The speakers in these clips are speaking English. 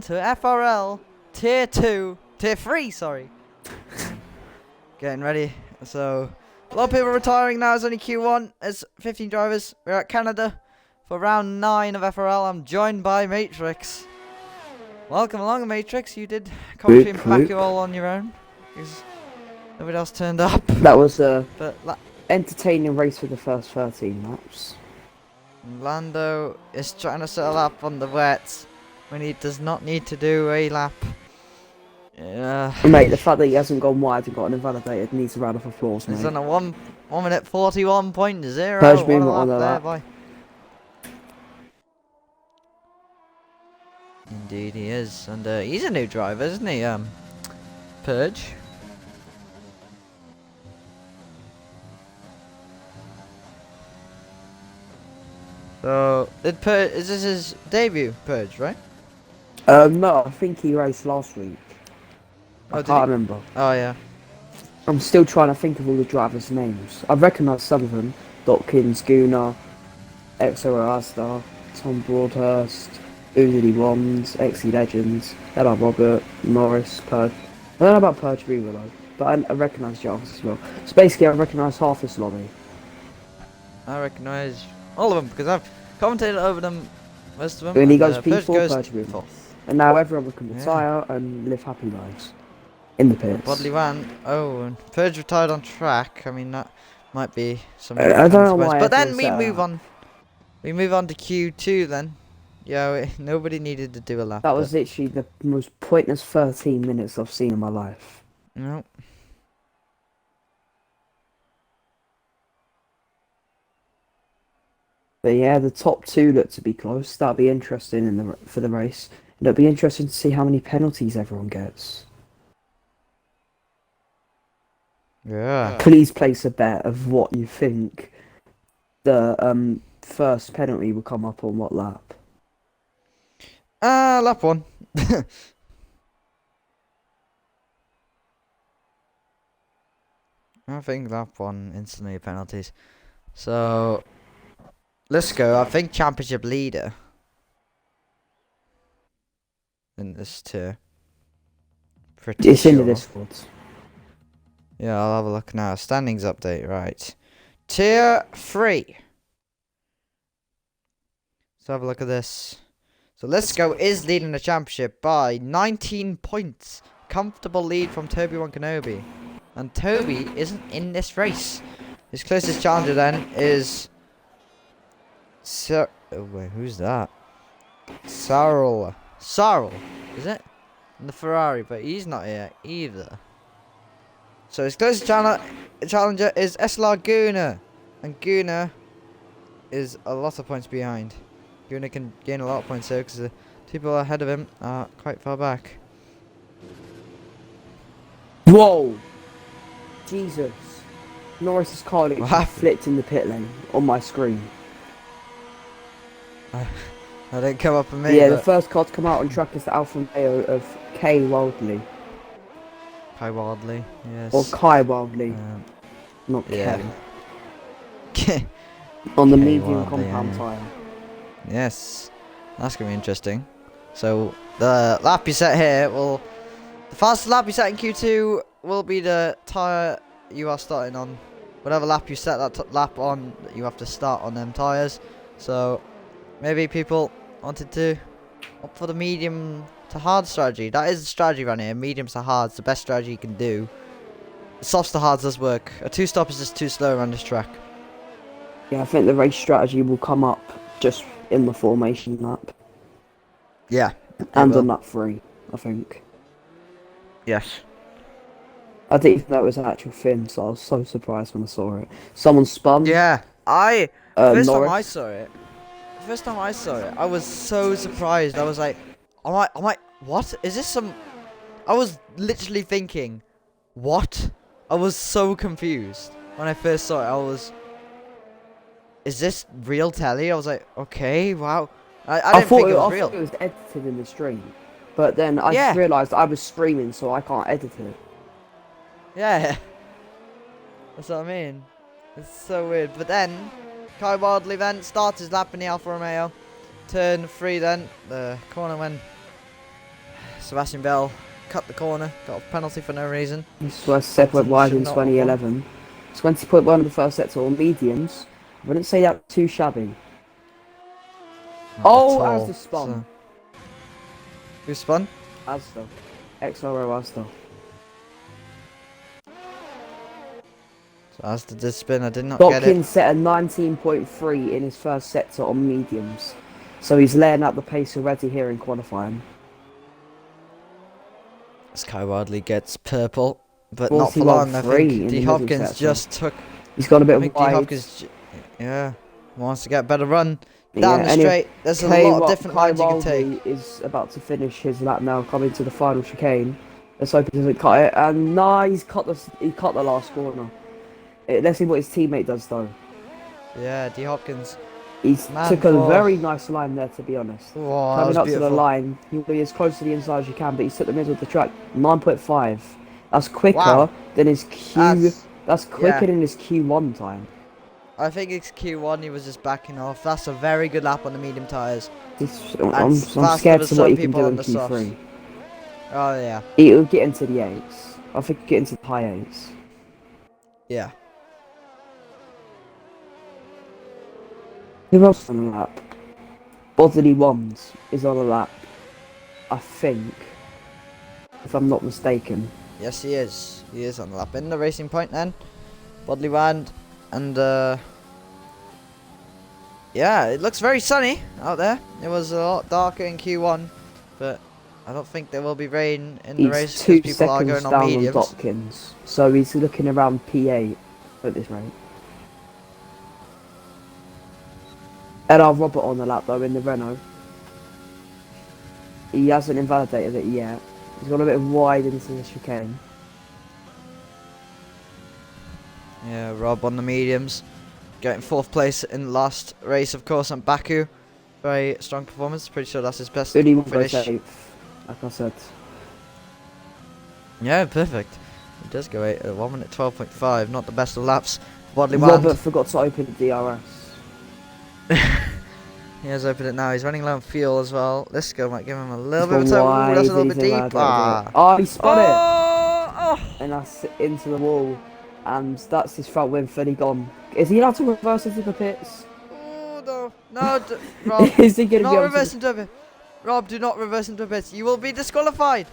to FRL Tier 2, Tier 3, sorry. Getting ready. So, a lot of people are retiring now. It's only Q1. It's 15 drivers. We're at Canada for round 9 of FRL. I'm joined by Matrix. Welcome along, Matrix. You did commentary and back you all on your own. Because nobody else turned up. That was a But entertaining race for the first 13 laps. Lando is trying to settle up on the wets when he does not need to do a lap. Mate, the fact that he hasn't gone wide and got an invalidated needs a round of applause, mate. He's on a 1 minute 41.0. Purge What a movement on lap the there, lap. boy. Indeed he is, and he's a new driver, isn't he? Purge. So, is this his debut Purge, right? No, I think he raced last week. I can't remember. Oh yeah. I'm still trying to think of all the drivers' names. I recognise some of them. Dotkins, Guna, Exo Asta, Tom Broadhurst, Oozily Wands, XE Legends, Ella Robert, Norris, Purge. I don't know about Purge Reaver though, but I recognise Jarvis as well. So basically I recognise half this lobby. I recognise all of them because I've commentated over them, most of them. When he goes Purge P4, Purge Reaver. And now everyone will come retire and live happy lives. In the pits. Bodley Van. Oh, and Purge retired on track. I mean, that might be some. I don't know why. But then we move on. We move on to Q2 then. Yeah, nobody needed to do a lap. That was literally the most pointless 13 minutes I've seen in my life. No. But yeah, the top two look to be close. That'll be interesting for the race. And it'll be interesting to see how many penalties everyone gets. Yeah. Please place a bet of what you think the first penalty will come up on what lap. Lap 1. I think lap 1 instantly penalties. So let's go. I think championship leader in this tier. It's in the Discord. Yeah, I'll have a look now. Standings update, right. Tier 3. Let's have a look at this. So Let's Go is leading the championship by 19 points. Comfortable lead from Toby Kenobi. And Toby isn't in this race. His closest challenger then is... oh wait, who's that? Sarl, is it? In the Ferrari, but he's not here either. So his closest challenger is SLR Guna. And Guna is a lot of points behind. Guna can gain a lot of points here because the people ahead of him are quite far back. Whoa! Jesus. Norris's car flipped in the pit lane on my screen. I didn't come up with me. Yeah, the first car to come out on track is the Alfa Romeo of Kay Wildley. Kai Wildley, yes. Or Kai Wildley, not Kay. On the Kay medium Wildley, compound tyre. Yes, that's going to be interesting. So, the lap you set here will... The fastest lap you set in Q2 will be the tyre you are starting on. Whatever lap you set that lap on, you have to start on them tyres. So, maybe people wanted to opt for the medium to hard strategy. That is the strategy around here. Mediums to hards, the best strategy you can do. Softs to hards does work. A two-stop is just too slow around this track. Yeah, I think the race strategy will come up just in the formation lap. Yeah. And on lap 3, I think. Yes. I didn't even know it was an actual fin, so I was so surprised when I saw it. Someone spun. Yeah. First time I saw it, I was so surprised. I was like, what? Is this some... I was literally thinking, what? I was so confused when I first saw it. I was... Is this real telly? I was like, okay, wow. I didn't think it was real. I thought it was edited in the stream. But then I realised I was streaming, so I can't edit it. Yeah. That's what I mean. It's so weird. But then, Kai Wildley then starts his lap in the Alfa Romeo. Turn 3 then. The corner when Sebastian Vettel cut the corner, got a penalty for no reason. This was said went wide in Should not have won. 2011. 20.1 of the first sector or mediums. I wouldn't say that too shabby. Not Oh, at all, Asda spun. so- Who spun? Asda. XRO Asda. So as the did spin, I did not get it. Dotkin set a 19.3 in his first sector on mediums. So he's laying out the pace already here in qualifying. Sky Wadley gets purple, but not for 41.3 long. I in think the D middle Hopkins sector. just took. He's got a I bit think of D wide. Hopkins, yeah, wants to get a better run down the anyway, straight. There's a lot of different Kai lines you can take. Wildley is about to finish his lap now, coming to the final chicane. Let's hope he doesn't cut it. And nah, he cut the last corner. Let's see what his teammate does though. Yeah, D Hopkins. He Man took a for- very nice line there, to be honest. Whoa, that Coming was up to beautiful. the line, he'll be as close to the inside as you can, but he's took the middle of the track, 9.5. That's quicker Wow. than his Q. That's quicker yeah. than his Q1 time. I think it's Q1. He was just backing off. That's a very good lap on the medium tires. I'm faster scared than to some what he can people do on in the Q3. softs. Oh yeah, He'll get into the 8s. I think he'll get into the high 8s. yeah. Who else on the lap? Bodley Wands is on the lap. I think. If I'm not mistaken. Yes, he is. He is on the lap. In the Racing Point then. Bodley Wand. And, yeah, it looks very sunny out there. It was a lot darker in Q1. But I don't think there will be rain in the He's race 2 because people are seconds going on down on mediums. Dotkins. So he's looking around P8 at this rate. L.R. Robert on the lap though in the Renault. He hasn't invalidated it yet. He's got a bit wide into the chicane. Yeah, Rob on the mediums. Getting 4th place in the last race, of course, on Baku. Very strong performance. Pretty sure that's his best 31 finish. goes 8th, like I said. Yeah, perfect. He does go 8 at 1 minute 12.5. Not the best of laps. Bodley Robert Wand. forgot to open the DRS. He has opened it now. He's running low on fuel as well. This go might give him a little He's bit of gone time. Ooh, wide, that's a little he's bit deep. invalidated it. Ah. Oh, he spun it! Oh! And that's into the wall. And that's his front wing fully gone. Is he allowed to reverse into the pits? Oh, no. No, Rob. Is he Do going to be not able reverse to... into a pit. Rob, do not reverse into a pit. You will be disqualified.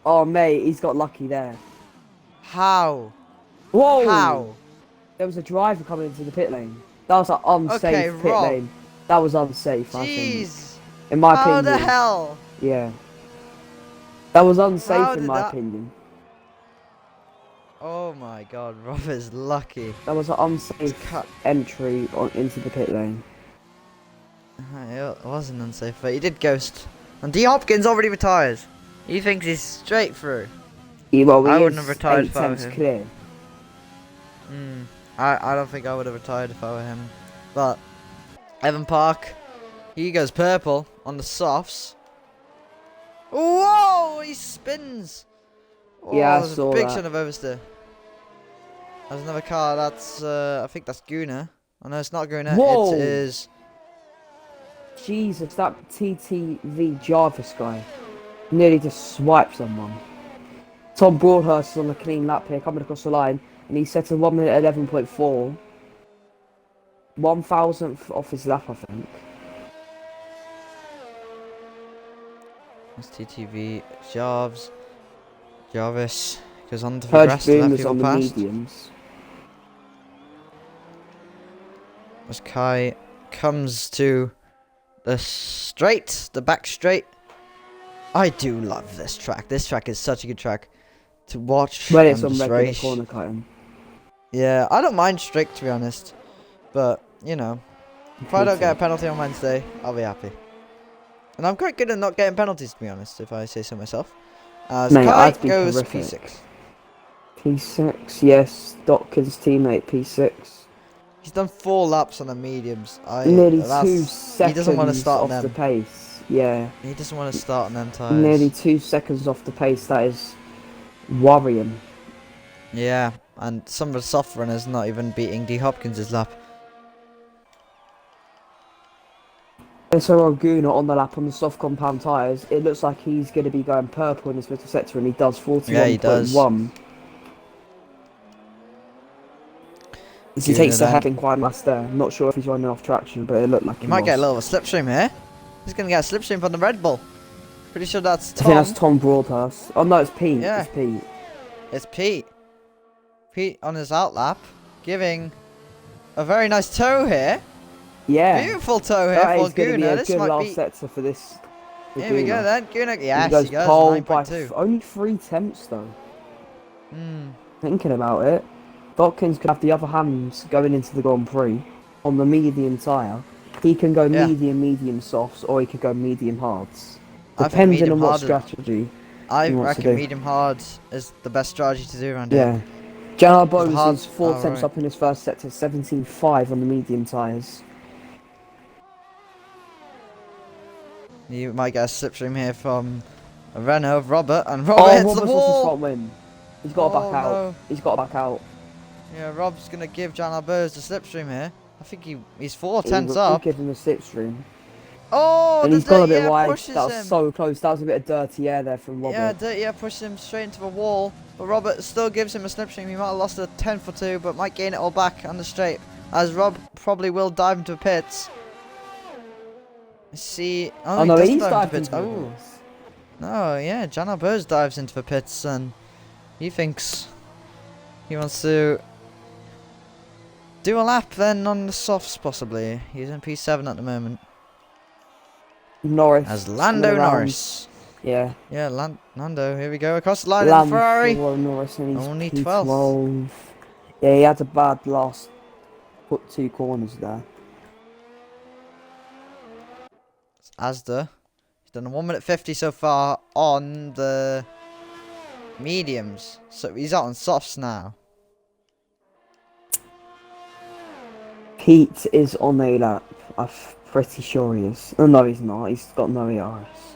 Oh, mate, he's got lucky there. How? Whoa! How? There was a driver coming into the pit lane. That was an unsafe Okay, pit Rob. lane. That was unsafe, I think. Jeez. In my How opinion. the hell? Yeah. That was unsafe How in did my that- opinion. Oh my god, Rob is lucky. That was an unsafe Cut. entry into the pit lane. It wasn't unsafe, but he did ghost. And D Hopkins already retires. He thinks he's straight through. He I wouldn't is have retired 8 if I were tenths him. clear. I don't think I would have retired if I were him. But Evan Park, he goes purple on the softs. Whoa! He spins. Oh, Yeah, I there's saw a big that. son of oversteer. There's another car. That's I think that's Guna. Oh no, it's not Guna. Whoa! It is. Jesus, that TTV Jarvis guy nearly just swiped someone. Tom Broadhurst is on a clean lap here, coming across the line, and he set a 1 minute 11.4. 1,000th off his lap, I think. That's TTV. Jarvis goes on to the Purge rest to let Boom is people on the past. mediums. As Kai comes to the straight, the back straight. I do love this track. This track is such a good track to watch. When it's and on just regular race. corner cutting. Yeah, I don't mind strict to be honest, but you know, if I don't get a penalty on Wednesday, I'll be happy. And I'm quite good at not getting penalties to be honest, if I say so myself. As Mate, Kai I'd be goes horrific. P6. P6, yes. Dotkins' teammate, P6. He's done 4 laps on the mediums. Nearly that's- 2 seconds He doesn't want to start on off the them. pace. Yeah. He doesn't want to start on them tires. Nearly 2 seconds off the pace. That is worrying. Yeah, and some of the soft runners not even beating D Hopkins' lap. So Guna on the lap on the soft compound tyres, it looks like he's going to be going purple in his middle sector, and he does Yeah, he does. 41.1. As he Guna takes the then. heading quite nice there. I'm not sure if he's running off traction, but it looked like He he might get a was. little slipstream here. He's gonna get a slipstream from the Red Bull. Pretty sure that's I Tom. think that's Tom Broadhurst. Oh no, it's Pete. Yeah. It's Pete. It's Pete. Pete on his outlap, giving a very nice toe here. Yeah. Beautiful toe here That for is going to be Guna. a This good might last be. sector for this. For Here we go Guna. then. Guna. Yes, he goes he goes pole by 9.2. only 3 tenths though. Hmm. Thinking about it, Watkins could have the other hands going into the Grand Prix on the medium tyre. He can go Yeah. medium softs, or he could go medium hards. I think Depending medium on what hard. strategy. I he wants to reckon do. medium hard is the best strategy to do around here. Yeah. Jan The Bowes hard- is 4 oh, tenths right. up in his first sector, 17.5 on the medium tyres. You might get a slipstream here from a Renault of Robert, and Robert Oh, hits Roberts the lost his wall. front win. He's got to Oh, back out. no. He's got to back out. Yeah, Rob's gonna give Jan Albers the slipstream here. I think he's 4 He tenths will up. give him a slipstream. Oh, And the he's gone a dirty bit air wide. pushes That was him. so close. That was a bit of dirty air there from Robert. Yeah, dirty air pushes him straight into the wall. But Robert still gives him a slipstream. He might have lost a tenth or two, but might gain it all back on the straight. As Rob probably will dive into the pits. Let's see. Oh, Oh no, doesn't he's dive dived into the into pits. the Oh. pits. No, yeah, Jan Albers dives into the pits and he thinks he wants to do a lap then on the softs possibly. He's in P7 at the moment. Norris. As Lando coming around. Norris. Yeah. Yeah, Lando, here we go, across the line in Land the Ferrari. for Norris and he's Only P12. Yeah, he had a bad last 2 corners there. It's Asda. He's done a 1 minute 50 so far on the mediums. So he's out on softs now. Pete is on a lap. I'm pretty sure he is. Oh no, he's not. He's got no ERS.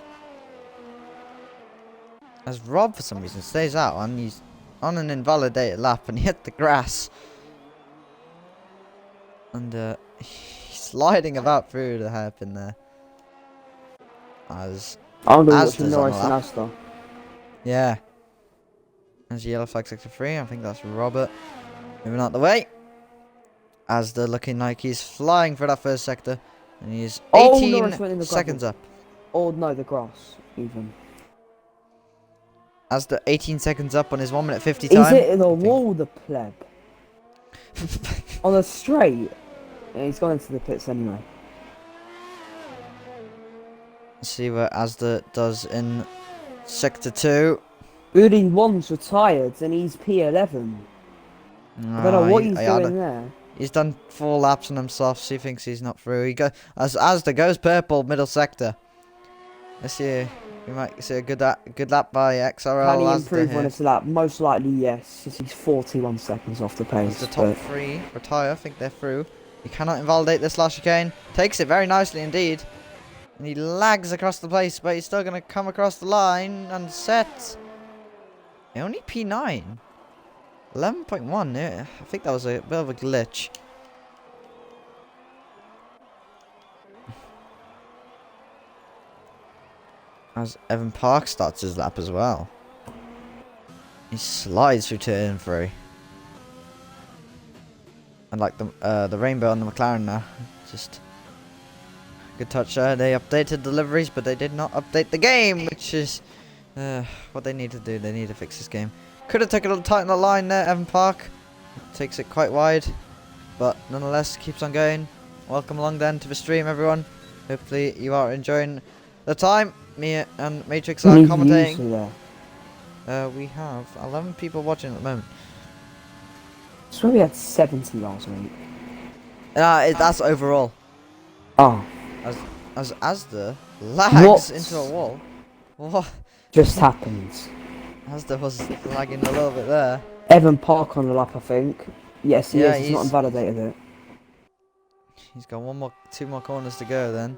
As Rob for some reason stays out and he's on an invalidated lap and hit the grass. And he's sliding about through the hairpin there. As I'm gonna Asda's watch on Norris the and lap. Asda. yeah. As yellow flag sector 3, I think that's Robert. Moving out the way. Asda looking like he's flying for that first sector. And he's Oh, 18 Norris went in the seconds gravel. up. Oh no, the grass even. Asda 18 seconds up on his 1 minute 50 He's time. hitting the wall, the pleb. On a straight. Yeah, he's gone into the pits anyway. Let's see what Asda does in sector 2. Udi 1's retired and he's P11. I don't know what he's doing there. He's done 4 laps on them softs. He thinks he's not through. He go as Asda goes purple middle sector. Let's see. We might see a good lap by XRL. Can he Asda improve here. on his lap? Most likely yes, since he's 41 seconds off the pace. The top 3 retire. I think they're through. He cannot invalidate this last chicane. Takes it very nicely indeed. And he lags across the place, but he's still going to come across the line and set. Only P9. 11.1. Yeah, I think that was a bit of a glitch. As Evan Park starts his lap as well. He slides through turn 3. And like the rainbow on the McLaren now. Just good touch there. They updated deliveries, but they did not update the game, which is what they need to do. They need to fix this game. Could have taken a little tight on the line there, Evan Park. Takes it quite wide, but nonetheless keeps on going. Welcome along then to the stream, everyone. Hopefully you are enjoying the time. Me and Matrix are commentating. We have 11 people watching at the moment. I swear we had 70 last week. That's overall. Oh, As Asda lags What? into a wall. What? just happens. Asda was lagging a little bit there. Evan Park on the lap, I think. Yes, he Yeah, is. He's not invalidated it. He's got 2 more corners to go then.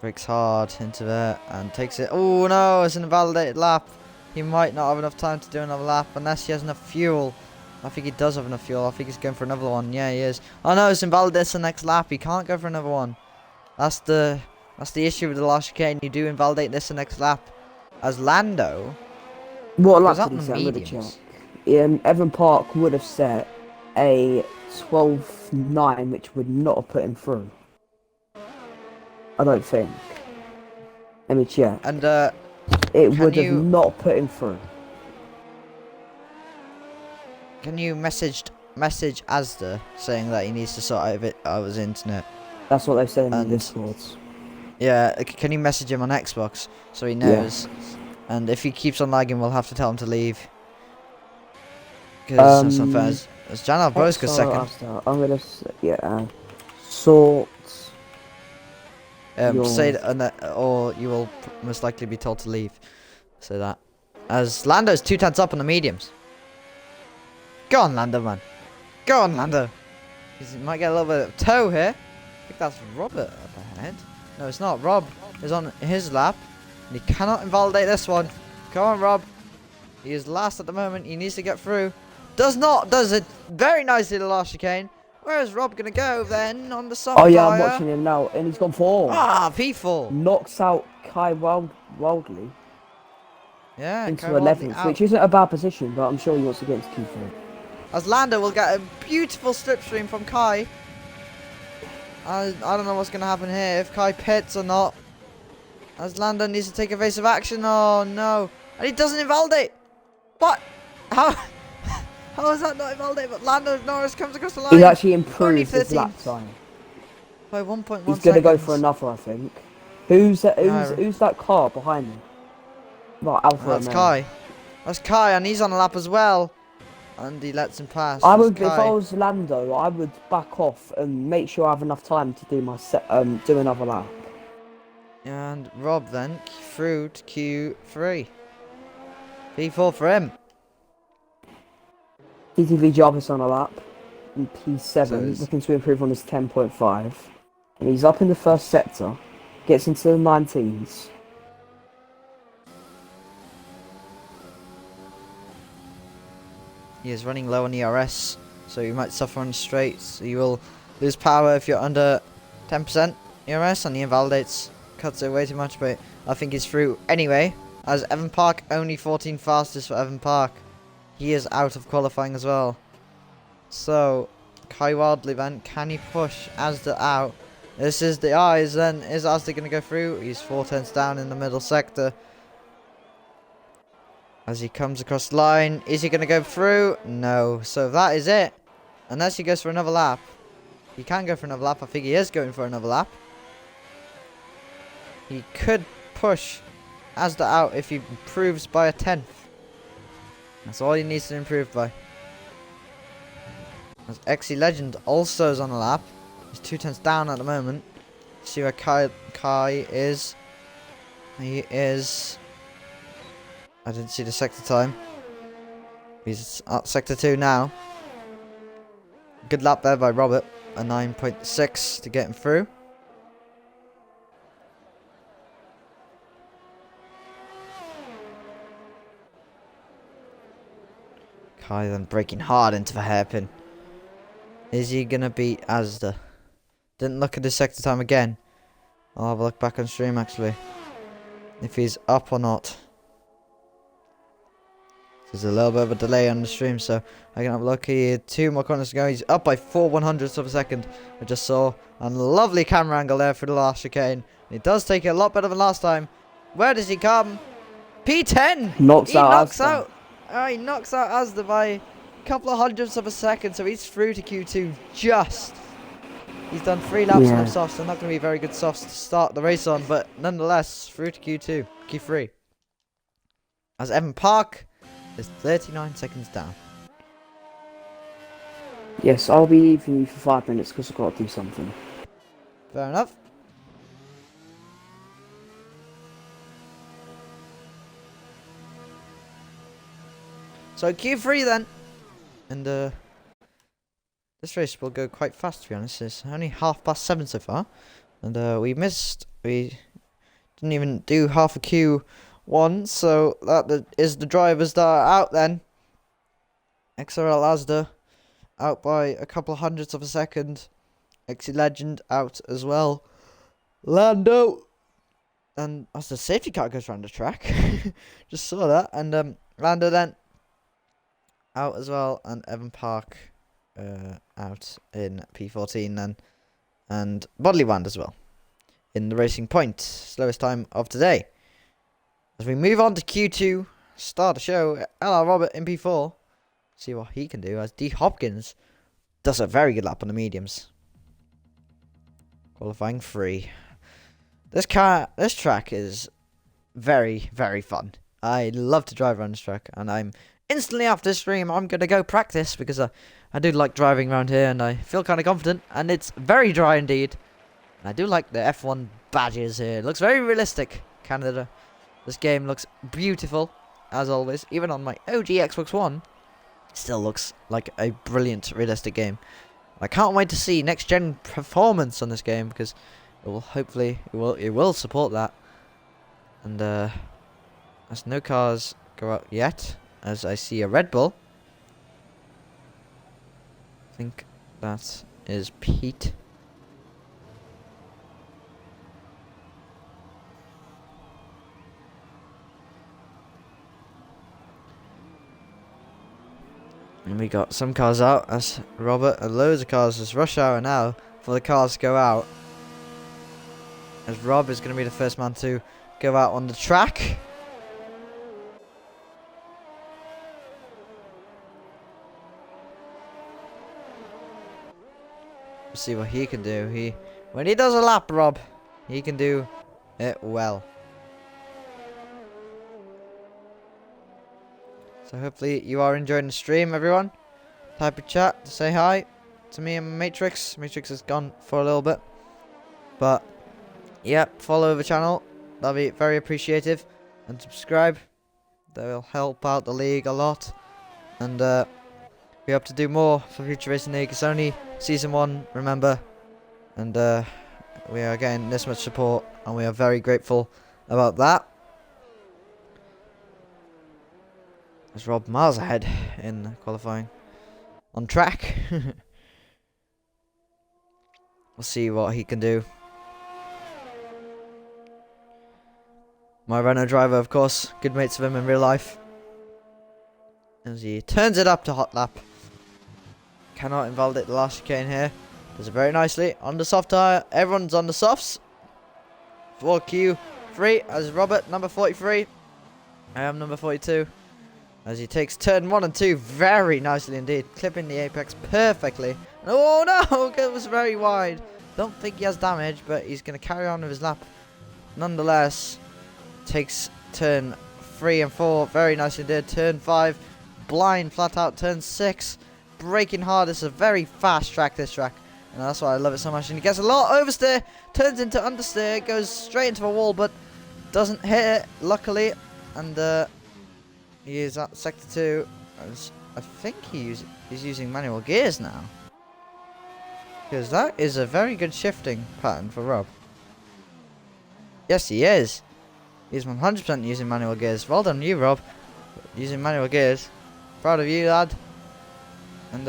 Breaks hard into there and takes it. Oh no, it's an invalidated lap. He might not have enough time to do another lap unless he has enough fuel. I think he does have enough fuel. I think he's going for another one. Yeah, he is. Oh no, it's invalidated the next lap. He can't go for another one. That's the issue with the last chicane. You do invalidate this the next lap. As Lando What lap goes up did in he the set? I'm gonna check. mediums. Evan Park would have set a 12.9, which would not have put him through. I don't think. Let me check. And It can would have you- not put him through. can you message Asda saying that he needs to sort out his internet? That's what they've said in the And- Discords. Yeah, can you message him on Xbox so he knows? And if he keeps on lagging, we'll have to tell him to leave. Because that's not fair. As Jan Albroska second. I'm gonna sort. Say that, or you will most likely be told to leave. Say that. As Lando's 2 tenths up on the mediums. Go on, Lando, man. Go on, Lando. He might get a little bit of toe here. I think that's Robert up ahead. No, it's not. Rob is on his lap. And he cannot invalidate this one. Come on, Rob. He is last at the moment. He needs to get through. Does it very nicely the last chicane. Where is Rob going to go then on the soft Oh yeah, I'm tyre? watching him now, and he's gone 4. Ah, P4. Knocks out Kai Wildley Yeah, into Kai Wildley 11th, out. which isn't a bad position, but I'm sure he wants to get into Q3. As Lando will get a beautiful slipstream from Kai. I don't know what's going to happen here, if Kai pits or not. As Lando needs to take evasive action. Oh no. And he doesn't invalidate. What? How? How is that not invalidate? But Lando Norris comes across the line. He's actually Only improved his 13th. lap time. By 1.1 He's going to go seconds. for another, I think. Who's No. who's that car behind me? Right, Alpha That's Romeo. Kai. That's Kai, and he's on a lap as well. And he lets him pass. I That's would, if Kai. I was Lando, I would back off and make sure I have enough time to do my do another lap. And Rob then through to Q3. P4 for him. TTV Jarvis on a lap, and P7 So it's- looking to improve on his 10.5, and he's up in the first sector, gets into the 19s. He is running low on ERS, so you might suffer on straights. You will lose power if you're under 10% ERS, and he invalidates, cuts it way too much, but I think he's through anyway. As Evan Park, only 14 fastest for Evan Park. He is out of qualifying as well. So, Kai Wildley then, can he push Asda out? This is the eyes then. Is Asda going to go through? He's 4 tenths down in the middle sector. As he comes across the line, is he going to go through? No. So that is it. Unless he goes for another lap. He can go for another lap. I think he is going for another lap. He could push Asda out if he improves by a 10th. That's all he needs to improve by. As XE Legend also is on a lap. He's 2 tenths down at the moment. See where Kai is. He is... I didn't see the sector time. He's at sector 2 now. Good lap there by Robert. A 9.6 to get him through. Kai then braking hard into the hairpin. Is he going to beat Asda? Didn't look at his sector time again. I'll have a look back on stream actually. If he's up or not. There's a little bit of a delay on the stream, so I can have a look here. 2 more corners to go. He's up by 4/100ths of a second. I just saw a lovely camera angle there for the last chicane. He does take it a lot better than last time. Where does he come? P10! Knocks He out knocks Asda. out. He knocks out Asda by a couple of hundredths of a second, so he's through to Q2 just. He's done 3 laps on Yeah. them softs. They're not going to be very good softs to start the race on, but nonetheless, through to Q3. As Evan Park is 39 seconds down. Yes, I'll be leaving you for 5 minutes because I've got to do something. Fair enough. So Q3 then. And this race will go quite fast, to be honest. It's only 7:30 so far. And we didn't even do half a Q1, so that is the drivers that are out then. XRL Asda out by a couple of hundredths of a second. XE Legend out as well. Lando. And as the safety car goes around the track. Just saw that. And Lando then out as well. And Evan Park out in P14 then. And Bodley Wand as well. In the Racing Point. Slowest time of today. As we move on to Q2. Start the show. LR Robert in P4. See what he can do as D Hopkins does a very good lap on the mediums. Qualifying 3. This track is very, very fun. I love to drive around this track, and I'm instantly after this stream, I'm going to go practice because I do like driving around here and I feel kind of confident, and it's very dry indeed. And I do like the F1 badges here. It looks very realistic, Canada. This game looks beautiful, as always. Even on my OG Xbox One, it still looks like a brilliant, realistic game. I can't wait to see next-gen performance on this game because it will hopefully it will support that. And as no cars go out yet, as I see a Red Bull. I think that is Pete. And we got some cars out as Robert, and loads of cars as rush hour now for the cars to go out. As Rob is going to be the first man to go out on the track. Let's see what he can do. When he does a lap, Rob, he can do it well. So hopefully you are enjoying the stream, everyone. Type a chat to say hi to me and Matrix. Matrix has gone for a little bit. But, yeah, follow the channel. That'll be very appreciative. And subscribe. That will help out the league a lot. And we hope to do more for Future Racing League. It's only Season 1, remember. And we are getting this much support. And we are very grateful about that. As Rob miles ahead in qualifying. On track. We'll see what he can do. My Renault driver, of course. Good mates with him in real life. As he turns it up to hot lap. Cannot invalidate the last chicane here. Does it very nicely. On the soft tyre. Everyone's on the softs. 4Q3 as Robert, number 43. I am number 42. As he takes turn 1 and 2 very nicely indeed. Clipping the apex perfectly. Oh no! It was very wide. Don't think he has damage, but he's going to carry on with his lap. Nonetheless, takes turn 3 and 4 very nicely indeed. Turn 5, blind flat out. Turn 6, braking hard. It's a very fast track, this track. And that's why I love it so much. And he gets a lot of oversteer. Turns into understeer. Goes straight into a wall, but doesn't hit it, luckily. And he is at sector 2. I think he's using manual gears now. Because that is a very good shifting pattern for Rob. Yes, he is. He's 100% using manual gears. Well done you, Rob. Using manual gears. Proud of you, lad. And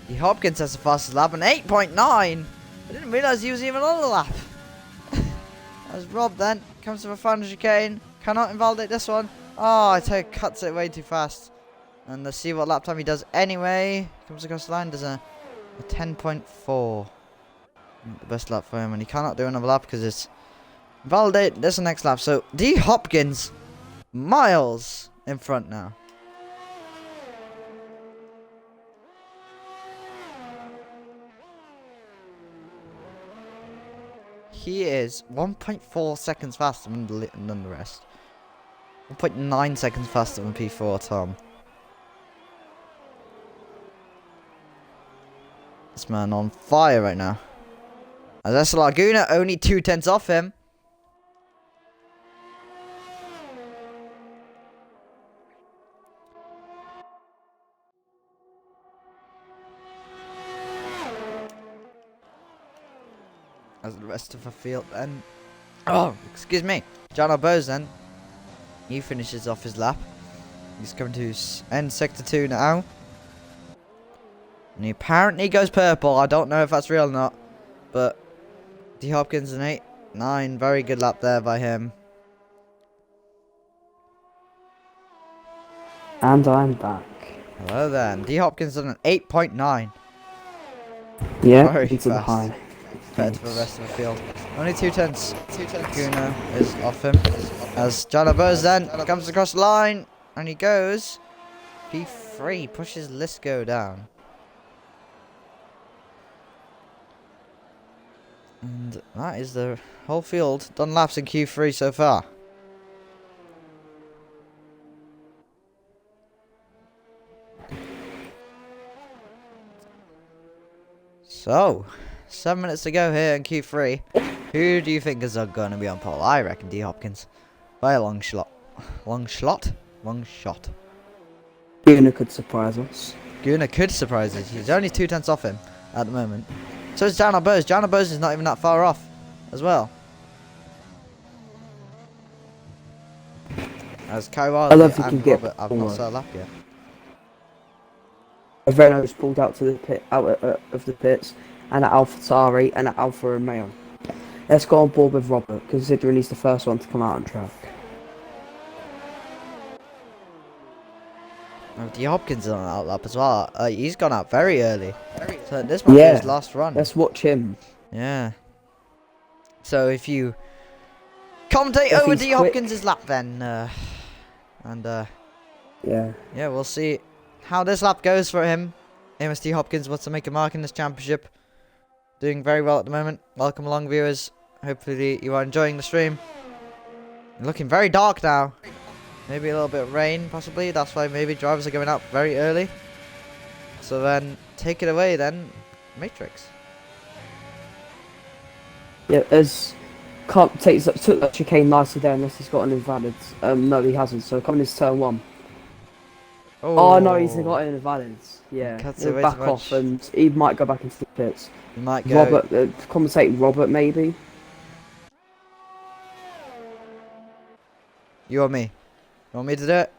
D Hopkins has the fastest lap, an 8.9. I didn't realise he was even on the lap. As Rob then comes to the final chicane. Cannot invalidate this one. Oh, I tell you, cuts it way too fast. And let's see what lap time he does anyway. Comes across the line, does a 10.4. The best lap for him. And he cannot do another lap because it's invalidate. This is the next lap. So D Hopkins miles in front now. He is 1.4 seconds faster than the rest. 1.9 seconds faster than P4 Tom. This man on fire right now. As that's Laguna only 2/10 off him. As the rest of the field then. Oh, excuse me. John O'Bose then. He finishes off his lap. He's coming to end sector 2 now. And he apparently goes purple. I don't know if that's real or not. But D Hopkins an 8.9. Very good lap there by him. And I'm back. Hello then. D Hopkins on an 8.9. Yeah, Very into the fast. high. Compared to the rest of the field. Only 2 tenths. Guna is off him. As Jana Buzz then comes across the line. And he goes. P3 pushes Lisco down. And that is the whole field done laps in Q3 so far. So, 7 minutes to go here in Q3. Who do you think is going to be on pole? I reckon D Hopkins. By a long shot. Long shot? Long shot. Guna could surprise us. Guna could surprise us. He's only 2 tenths off him at the moment. So is Jana Bose. Jana Bose is not even that far off as well. As Kai I love you and can get Robert have not forward. set a lap yet. Renault's pulled out to the pit, of the pits, and at AlphaTauri and at Alfa Romeo. Let's go on board with Robert, considering he's the first one to come out on track. Oh, D Hopkins is on that lap as well. He's gone out very early. So this might be his last run. Let's watch him. Yeah. So if you commentate If over he's D quick. Hopkins' lap then, Yeah. yeah, we'll see how this lap goes for him. Amos D Hopkins wants to make a mark in this championship. Doing very well at the moment. Welcome along, viewers. Hopefully you are enjoying the stream. Looking very dark now. Maybe a little bit of rain, possibly. That's why maybe drivers are going out very early. So then, take it away then, Matrix. Yeah, as took that chicane nicely there, unless he's got an invalid. No, he hasn't. So coming into turn 1. Oh no, he's got an invalid. Yeah, Cuts he'll away back too off, much. and he might go back into the pits. You might go. Robert, commentate Robert maybe. You or me? You want me to do it?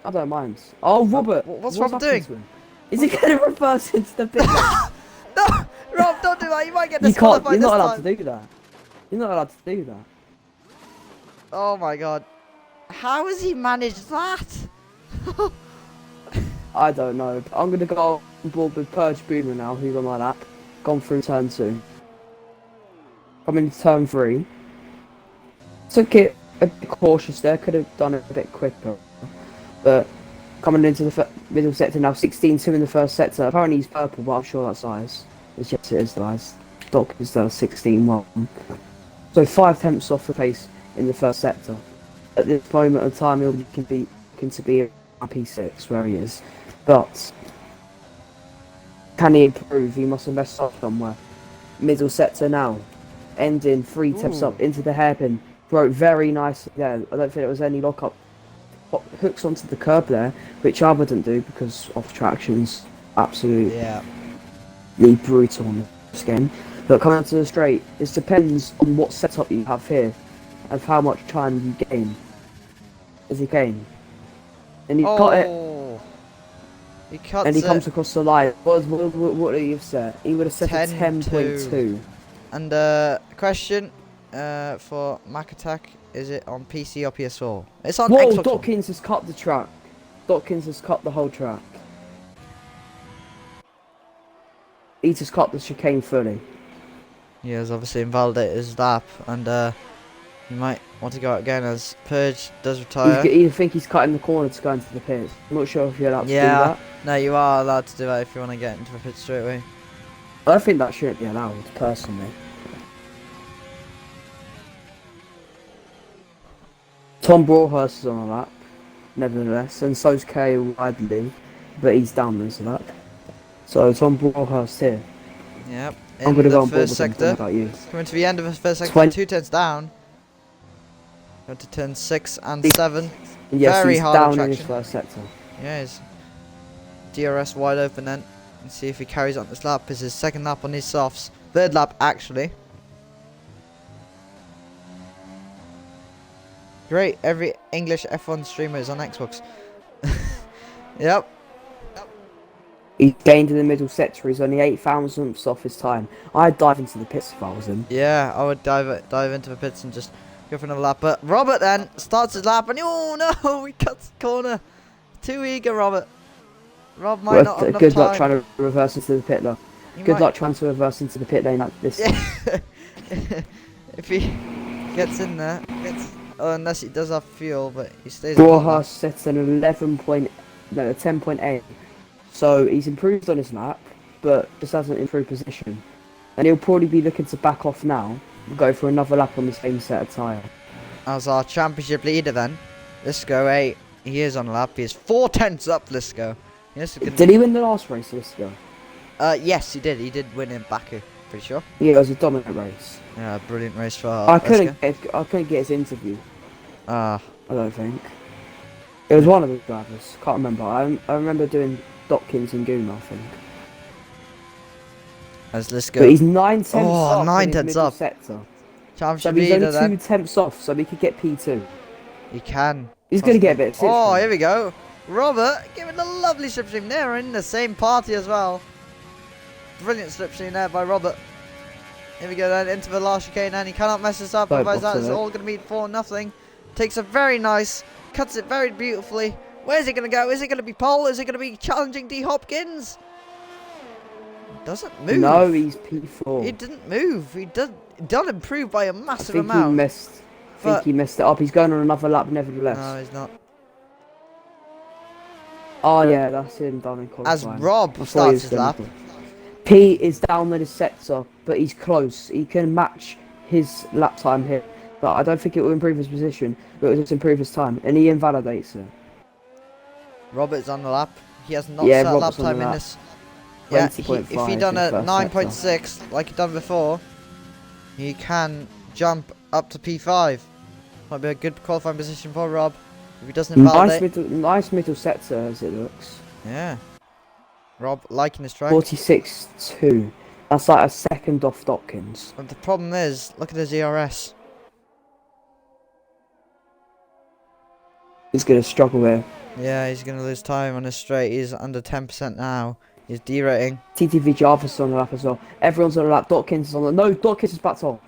I don't mind. Oh, Robert! What's Robert doing? happened to him? Is he going to reverse into the pit lane? No! Rob, don't do that. You might get You can't. disqualified You're this not allowed time. to do that. You're not allowed to do that. Oh my god. How has he managed that? I don't know. I'm going to go on board with Purge Boomer now, who's on my lap. Gone through turn 2. Coming to turn 3. Took it a bit cautious there. Could have done it a bit quicker. But coming into the middle sector now, 16-2 in the first sector. Apparently he's purple, but I'm sure that's eyes. Yes, it is, guys. Doc is 16-1. So 5 tenths off the pace in the first sector. At this moment of time, he'll be looking to be a P6 where he is. But can he improve? He must invest up somewhere. Middle sector now, ending 3 tenths up into the hairpin. Broke very nicely there. I don't think there was any lock up. Hooks onto the curb there, which I wouldn't do because off traction's absolutely Yeah. brutal on this game. But coming onto the straight, it depends on what setup you have here, of how much time you gain. As he gain, and you've got it, He cuts and he it. comes across the line. What would he have set? He would have set a 10.2. 10.2. And question for Mac Attack, is it on PC or PS4? It's on Whoa! Xbox. Dawkins has cut the track. Dawkins has cut the whole track. He just cut the chicane fully. He has obviously invalidated his lap, and he might want to go out again as Purge does retire. You think he's cutting the corner to go into the pits. I'm not sure if you're allowed to do that. No, you are allowed to do that if you want to get into the pit straight away. I think that shouldn't be allowed, personally. Tom Broadhurst is on a lap, nevertheless, and so's Kay Widely, but he's down this lap. So Tom Broadhurst here. Yep. I'm In gonna go the on board first with him. What sector. about you? Coming to the end of the first sector, 20. 2 turns down. Going to turn 6 and 7. And yes, Very he's hard down in traction. his first sector. Yeah, his DRS wide open then. And see if he carries on this lap. Is his second lap on his softs. Third lap, actually. Great, every English F1 streamer is on Xbox. Yep. He gained in the middle sector. He's only 8 thousandths off his time. I'd dive into the pits if I was him. Yeah, I would dive into the pits and just go for another lap. But Robert then starts his lap and oh no, he cuts the corner. Too eager, Robert. Rob might not have enough Good time. luck trying to reverse into the pit lane. Good luck trying to reverse into the pit lane like this. Yeah. If he gets in there, unless he does have fuel, but he stays. Broadhurst sets an 10.8. So he's improved on his lap, but just hasn't improved position. And he'll probably be looking to back off now and go for another lap on the same set of tyre. As our championship leader then, Lisco 8, he is on a lap. He is 4 tenths up, Lisco. Did he win the last race, Lisco? Yes, he did. He did win in Baku, pretty sure. Yeah, it was a dominant race. Yeah, brilliant race for I couldn't get his interview. Ah. I don't think. It was one of the drivers. Can't remember. I remember doing Dotkins and Goon, I think. As Lisco. But he's 9 tenths Oh, up. 9 tenths up. Sector. Championship So he's leader only then. 2 tenths off, so he could get P2. He can. He's going to get a bit of tips. Oh, here we go. Robert giving a lovely slipstream there. We're in the same party as well. Brilliant slipstream there by Robert. Here we go then into the last chicane and he cannot mess this up. Otherwise that is all going to be 4-0. Takes a very nice. Cuts it very beautifully. Where's it going to go? Is it going to be pole? Is it going to be challenging D Hopkins? Doesn't move. No, he's P4. He didn't move. He did improve by a massive I amount. think he messed it up. He's going on another lap nevertheless. No, he's not. Oh yeah, that's him done in qualifying. As Rob starts his lap. P is down in his sector, but he's close. He can match his lap time here. But I don't think it will improve his position, but it will just improve his time. And he invalidates it. Robert's on the lap. He has not Yeah, set lap Robert's on time the in lap. this. Yeah, if he 20.5 done a in first 9.6 like he done before, he can jump up to P5. Might be a good qualifying position for Rob if he doesn't invalidate. Nice middle sector as it looks. Yeah. Rob liking his track. 46.2. That's like a second off Dotkins. But the problem is, look at his ERS. He's going to struggle here. Yeah, he's going to lose time on his straight. He's under 10% now. He's derating. TTV Jarvis on the lap as well. Everyone's on the lap. Dotkins is on the... No, Dotkins is backed off.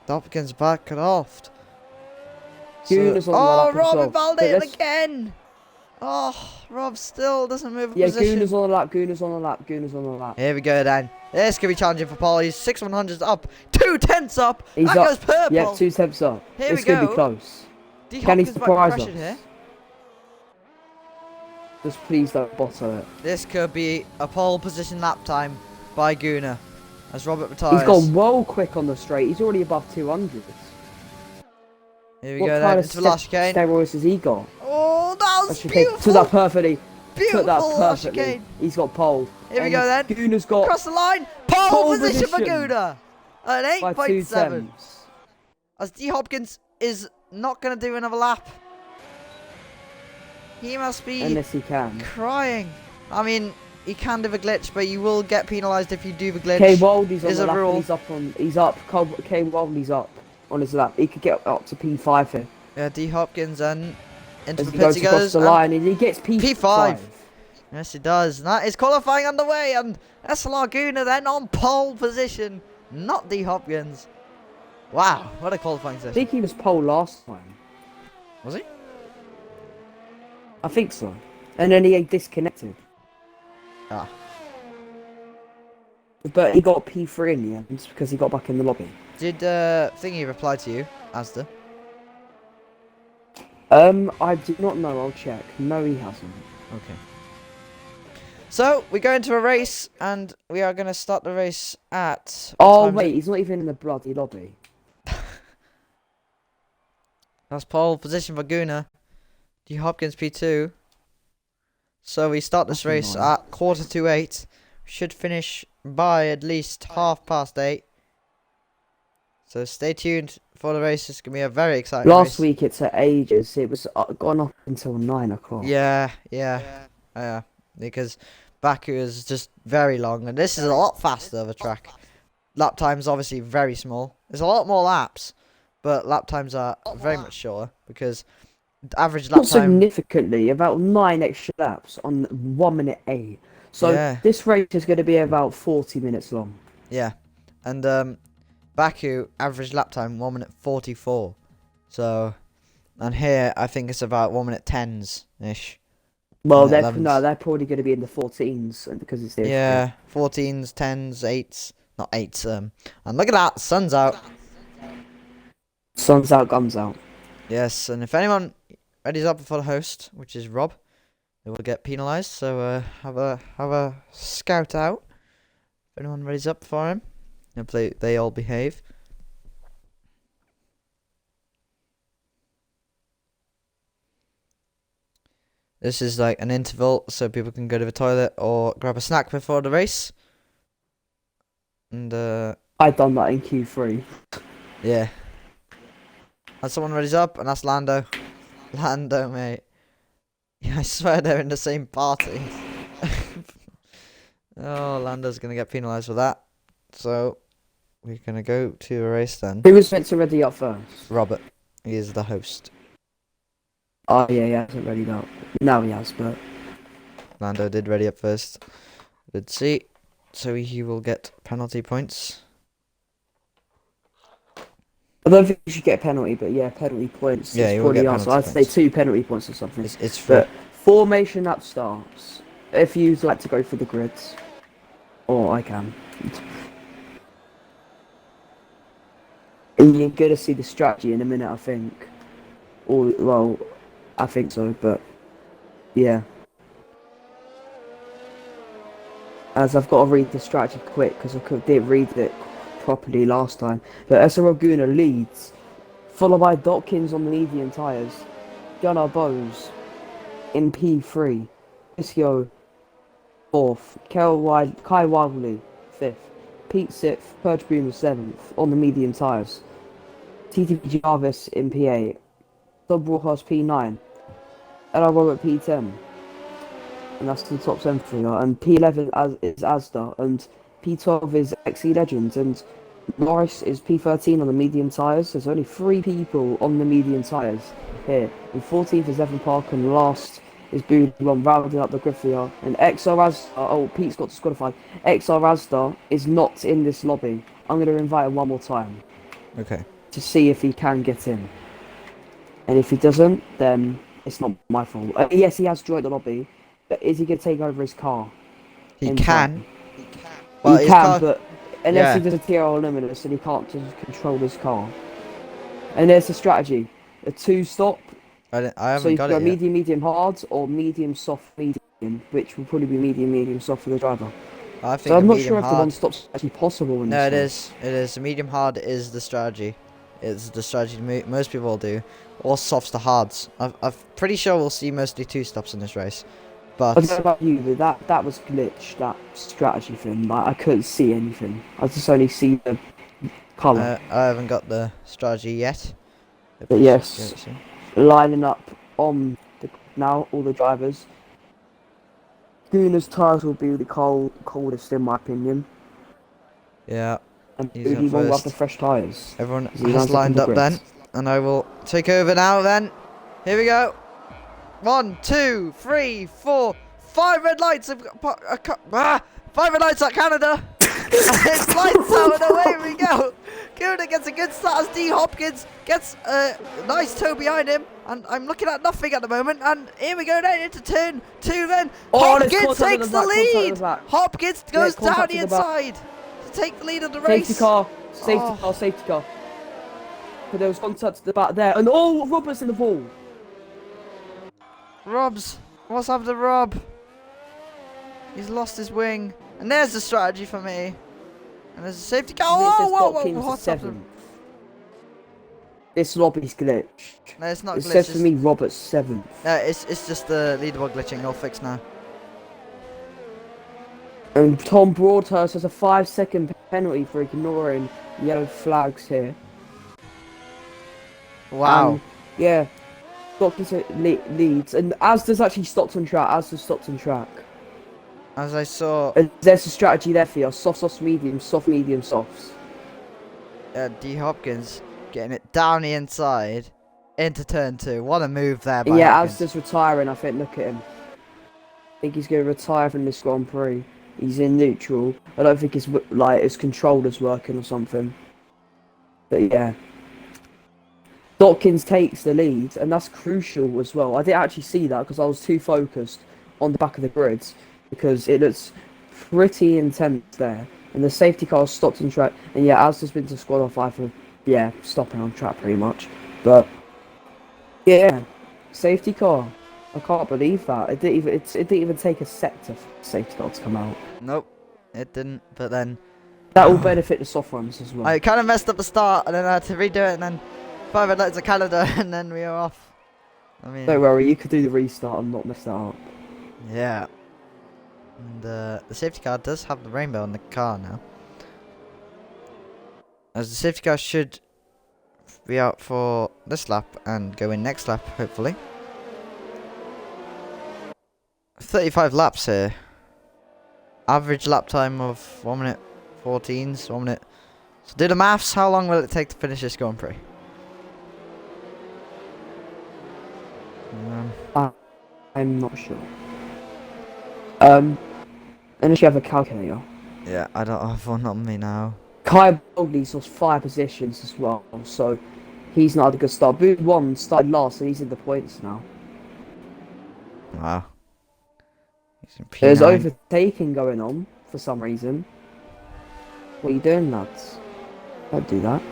Hopkins back and off. Goon is on the lap as Rob well. invalidated again. Oh, Rob still doesn't move a Yeah, position. Goon is on the lap. Goon is on the lap. Goon is on the lap. Here we go then. This could be challenging for Paul. He's 6/100s up. 2 tenths up. He's that up. goes purple. Yeah, 2 steps up. Here This we could go. be close. D. Can he Hopkins might be surprise pressured us? here. Just please don't bottle it. This could be a pole position lap time by Guna as Robert retires. He's gone well quick on the straight. He's already above 200. Here we What go kind then of into the last chicane. steroids has he got? Oh, that was beautiful. Took that perfectly. Beautiful Took that last perfectly. chicane. He's got pole. Here we And go then. Guna's got Across the line. Pole Pole position for position. Guna. An by 2 8.7. tenths. As D. Hopkins is not going to do another lap. He must be Unless he can. crying. I mean, he can do the glitch, but you will get penalised if you do the glitch. K Wildy's on is the a lap. rule. And he's up. K Wildy's up on his lap. He could get up to P5 here. Yeah, D. Hopkins and into As the he pits goes he across goes. the and line and he gets P5. P5. Yes, he does. And that is qualifying underway, and SLR Guna then on pole position, not D. Hopkins. Wow, what a qualifying I session. think he was pole last time. Was he? I think so. And then he disconnected. Ah. But he got P3 in the end because he got back in the lobby. Did Thingy reply to you, Asda? I do not know. I'll check. No, he hasn't. Okay. So, we go into a race, and we are going to start the race at... Oh, wait. He's not even in the bloody lobby. That's pole position for Guna. D. Hopkins P2. So, we start this race at 7:45. We should finish by at least 8:30. So, stay tuned for the race. It's going to be a very exciting race. Last week it took ages. It was gone up until 9 o'clock. Yeah. Because Baku is just very long, and this is a lot faster of a track. Lap time's obviously very small. There's a lot more laps, but lap times are very much shorter because the average lap Not time. significantly, about 9 extra laps on 1 minute A. So Yeah. this race is going to be about 40 minutes long. Yeah. And Baku average lap time 1 minute 44. So, and here I think it's about 1 minute 10s ish. Well, 1 minute 11s. they're probably going to be in the 14s because it's the Yeah, 14s, 10s, 8s, not 8s. And look at that, sun's out. Sun's out, guns out. Yes, and if anyone readies up before the host, which is Rob, they will get penalised. So have a scout out. If anyone readies up for him, hopefully they all behave. This is like an interval, so people can go to the toilet or grab a snack before the race. And I done that in Q3. yeah. And someone readies up, and that's Lando. Lando, mate. Yeah, I swear they're in the same party. Oh, Lando's gonna get penalised for that. So, we're gonna go to a race then. Who was meant to ready up first? Robert. He is the host. Oh yeah, he hasn't ready up. Now he has, but Lando did ready up first. Let's see. So he will get penalty points. I don't think you should get a penalty, but yeah, penalty points. Yeah, is you will probably get the answer. penalty I'd say points. 2 penalty points or something. It's free. But formation lap starts. If you'd like to go for the grids, or I can. And you're gonna see the strategy in a minute, I think. Or well, I think so, but yeah. As I've got to read the strategy quick because didn't read it properly last time. But SRL Guna leads, followed by Dotkins on the medium tyres, Gunnar Bose in P3, Isio 4th, Kai Wildley 5th, Pete 6th, Purge Boomer 7th on the medium tyres, TTP Jarvis in P8, Bob Rojas P9, and I Robert P10. And that's the top 7 for you. And P11 is Asda, and P12 is XE Legends, and Norris is P13 on the medium tyres. There's only 3 people on the medium tyres here. And 14th is Evan Park, and last is Boodle on rounding up the Griffia. And XR Asda, oh, Pete's got disqualified. XR Asda is not in this lobby. I'm going to invite him one more time Okay. to see if he can get in. And if he doesn't, then it's not my fault. Yes, he has joined the lobby. But is he going to take over his car? He in can. time? Well, He his can, car- but unless he yeah. does a TRL limitless, then he can't just control his car. And there's the strategy: a 2-stop. I So haven't you got can go it yet. medium, medium hard, or medium, soft, medium, which will probably be medium, medium, soft for the driver. I think So I'm a not medium sure if the hard. one stop's actually possible in No, it this is. It is. A medium hard is the strategy. It's the strategy most people will do. Or softs to hards. I'm pretty sure we'll see mostly 2 stops in this race. I don't know But about you, but that was glitched, that strategy thing. Like, I couldn't see anything. I just only see the colour. I haven't got the strategy yet. But yes, lining up on now, all the drivers. Guna's tyres will be the coldest in my opinion. Yeah. And He's Udi up will have first. the fresh tyres. Everyone He has lines up on lined the up then. grids. And I will take over now then. Here we go. 1, 2, 3, 4, 5 red lights. 5 red lights at Canada. And it's lights out and away we go. Guna gets a good start as D. Hopkins gets a nice toe behind him. And I'm looking at nothing at the moment. And here we go now into turn 2 then. Oh, there's Hopkins contact at takes the the back, contact at lead. the back. Hopkins goes down contact the at the back. inside to take the lead of the race. Safety car, safety Oh. car, safety car. But there was contact at the back there. And oh, Robert's in the ball. Rob's. What's happened to Rob? He's lost his wing. And there's the strategy for me. And there's a safety car. It says Whoa, Watkins is what's happened? 7th. This lobby's glitched. No, it's not It glitched. says for me Robert's 7th. It's just the leaderboard glitching. All fixed now. And Tom Broadhurst has a 5-second penalty for ignoring yellow flags here. Wow. Yeah. Doctors leads. And Asda's actually stopped on track. Asda's stopped on track. As I saw, And there's a strategy there for you. Soft, soft, medium, softs. D. Hopkins getting it down the inside into turn 2. What a move there by Yeah, Hopkins. Asda's retiring, I think. Look at him. think he's going to retire from this Grand Prix. He's in neutral. I don't think his controller's working or something. But yeah. Dawkins takes the lead, and that's crucial as well. I didn't actually see that because I was too focused on the back of the grids because it looks pretty intense there. And the safety car stopped in track, and yeah, as has been disqualified for stopping on track pretty much. But yeah, safety car. I can't believe that. It didn't even take a sector for the safety car to come out. Nope, it didn't. But then That will benefit the soft runs as well. I kind of messed up the start, and then I had to redo it, and then 5 red lights of Canada, and then we were off. I mean, Don't worry, you could do the restart and not mess that up. yeah. And the safety car does have the rainbow on the car now. As the safety car should be out for this lap and go in next lap, hopefully. 35 laps here. Average lap time of 1 minute 14, 1 minute. So do the maths, how long will it take to finish this Grand Prix? I'm not sure. Unless you have a calculator. Yeah, I don't have one on me now. Kai Boldley's lost 5 positions as well, so he's not had a good start. Boot 1 started last, and he's in the points now. Wow. He's in There's P9. overtaking going on for some reason. What are you doing, lads? Don't do that.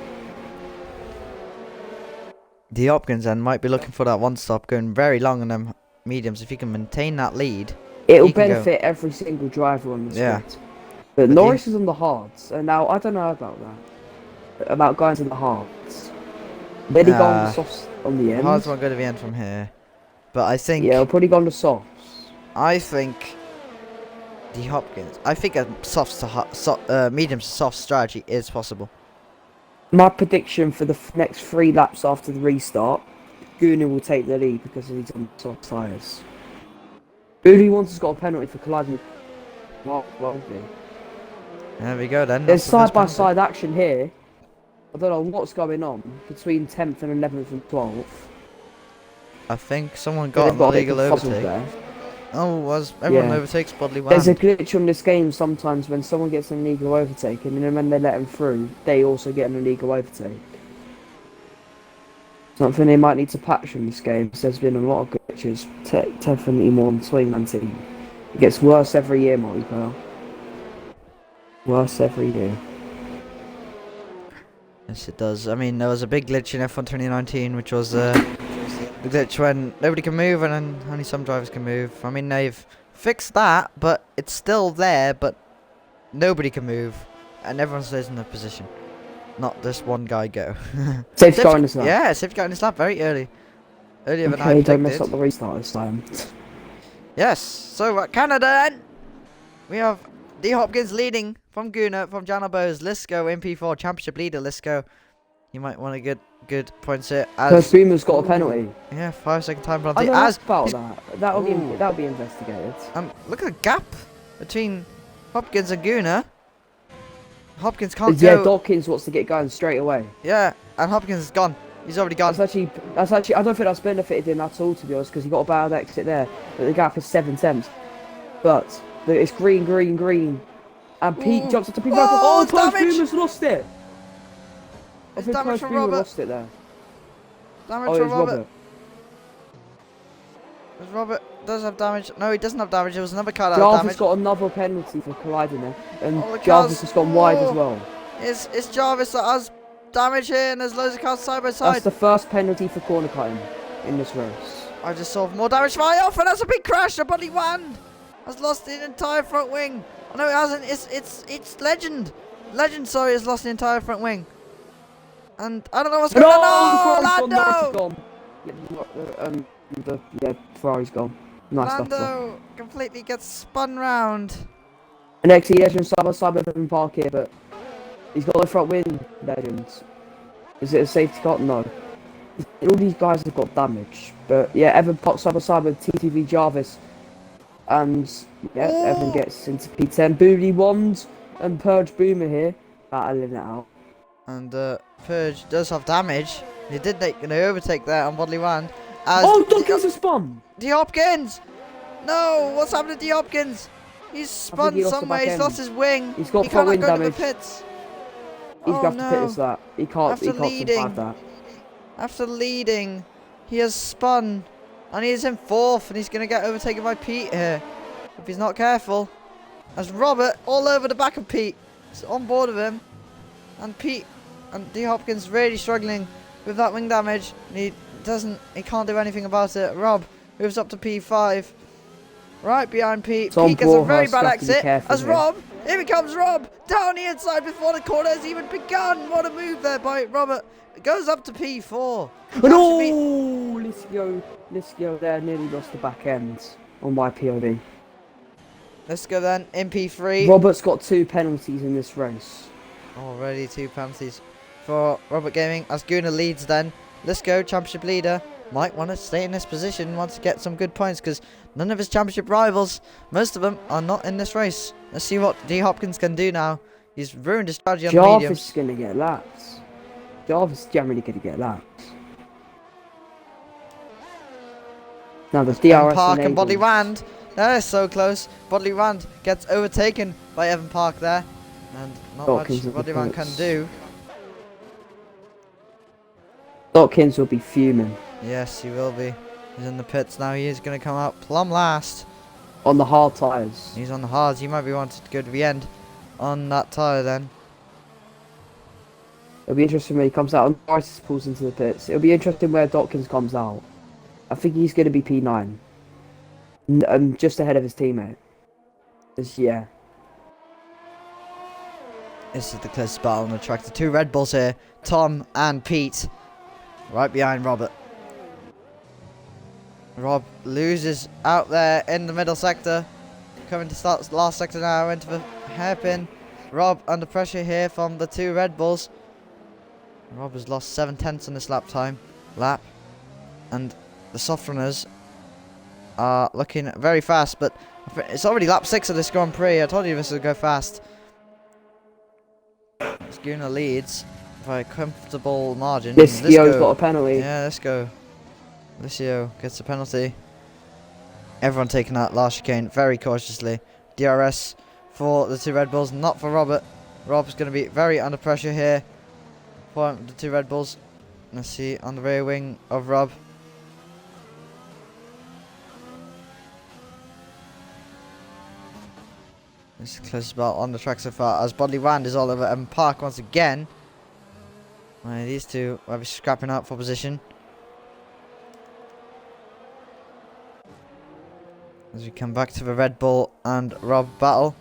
The Hopkins then might be looking for that one stop, going very long on them mediums. If he can maintain that lead, It'll he can go. benefit every single driver on the Yeah. street. But But Norris is on the hards, and now I don't know about that. About guys on the hards. Maybe go on the softs on the end. Hards won't go to the end from here. But I think Yeah, I'll probably go on the softs. I think the Hopkins. I think a medium to soft strategy is possible. My prediction for the next 3 laps after the restart, Guna will take the lead because he's on soft tyres. Uli once has got a penalty for colliding with Worldly. There we go then. There's That's the first side-by-side action here. I don't know what's going on between 10th and 11th and 12th. penalty. I think someone They've got an got a bit illegal confuzzled overtake. there. Oh, was everyone Yeah. overtakes Bodley There's a Wand? glitch on this game sometimes when someone gets an illegal overtake, and then when they let them through, they also get an illegal overtake. Something they might need to patch in this game, because there's been a lot of glitches, definitely more on 2019. It gets worse every year, multiplayer. Worse every year. Yes, it does. I mean, there was a big glitch in F1 2019, which was the glitch when nobody can move and then only some drivers can move. I mean, they've fixed that, but it's still there, but nobody can move, and everyone stays in their position. Not just one guy go. Safety car in this lap. Yeah, safety car in this lap very early. Earlier than I Okay, don't predicted. mess up the restart this time. Yes, so at Canada then, we have D. Hopkins leading from Guna, from Jan Bowes, Lisco, MP4 Championship leader, Lisco. You might want to get good points here. Because Boomer's got a penalty. Yeah, 5-second time I penalty. don't know As about that. Ooh. That'll be investigated. look at the gap between Hopkins and Guna. Hopkins can't Yeah, go. Dawkins wants to get going straight away. Yeah, and Hopkins is gone. He's already gone. That's actually, I don't think that's benefited him at all, to be honest, because he got a bad exit there. But the gap is 7 tenths. But it's green, green, green. And Pete Ooh. jumps up to Pete. Oh, Oh, Close damage! Boomer's lost it. I It's think damage Close from Boomer Robert. lost it there. Damage Oh, from it's Robert. Robert. Robert does have damage. No, he doesn't have damage. There was another car that had Jarvis damage. got another penalty for colliding there. And Oh, the Jarvis cars- has gone wide as Oh. well. It's Jarvis that has damage here, and there's loads of cars side by side. That's the first penalty for corner cutting in this race. I just saw more damage fly off, and that's a big crash. The bloody Wand has lost the entire front wing. Oh, no, it hasn't. It's Legend. Legend, sorry, has lost the entire front wing. And I don't know what's going on. No, Lando! Ferrari's gone. Nice stuff. though. Lando completely gets spun round. And XE Legend side by side with him park here, but he's got the front wing, Legends. Is it a safety car? No. All these guys have got damage. But yeah, Evan parked side by side with TTV Jarvis. And yeah, Oh. Evan gets into P10. Booty Wand and Purge Boomer here, battling it out. And Purge does have damage. He did make an overtake there on Bodley Wand. As Oh, Dawkins has spun! D. Hopkins! No, what's happened to D Hopkins? He's spun he lost the somewhere. back He's end. lost his wing. He's got He front cannot wing go to the damage. pits. He's Oh going to have to pit no! us that. He can't. After He can't leading. survive that. After leading, he has spun, and he is in 4th, and he's going to get overtaken by Pete here if he's not careful. As Robert all over the back of Pete, is on board with him, and Pete and D Hopkins really struggling with that wing damage. And he can't do anything about it. Rob moves up to P5, right behind Pete. Tom Pete gets a very Broadhurst bad has to be exit. careful As here. Rob, here he comes, Rob down the inside before the corner has even begun. What a move there by Robert. It goes up to P4. No! Liscio there nearly lost the back end on my POV. Let's go then, in P3. Robert's got 2 penalties in this race. Already 2 penalties for Robert Gaming. As Gunnar leads then. Let's go, championship leader. Might want to stay in this position, wants to get some good points because none of his championship rivals, most of them, are not in this race. Let's see what D Hopkins can do now. He's ruined his strategy on the mediums. Jarvis is going to get laps. Jarvis is generally going to get laps. Now there's DRS Park and Bodley enabled. Rand. They're so close. Bodley Rand gets overtaken by Evan Park there. And not Dawkins much at the Bodley Rand can pits. do. Dawkins will be fuming. Yes, he will be. He's in the pits now. He is going to come out plumb last. On the hard tyres. He's on the hards. He might be wanting to go to the end on that tyre then. It'll be interesting when he comes out and Rice pulls into the pits. It'll be interesting where Dawkins comes out. I think he's going to be P9. Just ahead of his teammate. Yeah. This is the closest battle on the track. The 2 Red Bulls here. Tom and Pete. Right behind Robert. Rob loses out there in the middle sector. Coming to start the last sector now into the hairpin. Rob under pressure here from the 2 Red Bulls. Rob has lost 7/10 on this lap. And the soft runners are looking very fast, but it's already lap 6 of this Grand Prix. I told you this would go fast. Gunnar leads by a comfortable margin. Liscio's got a penalty. Yeah, let's go. Liscio gets a penalty. Everyone taking that last chicane very cautiously. DRS for the 2 Red Bulls, not for Robert. Rob's going to be very under pressure here for the 2 Red Bulls. Let's see on the rear wing of Rob. This is the closest battle on the track so far as Bodley Rand is all over Evan Park once again. These two will be scrapping out for position. As we come back to the Red Bull and Rob battle.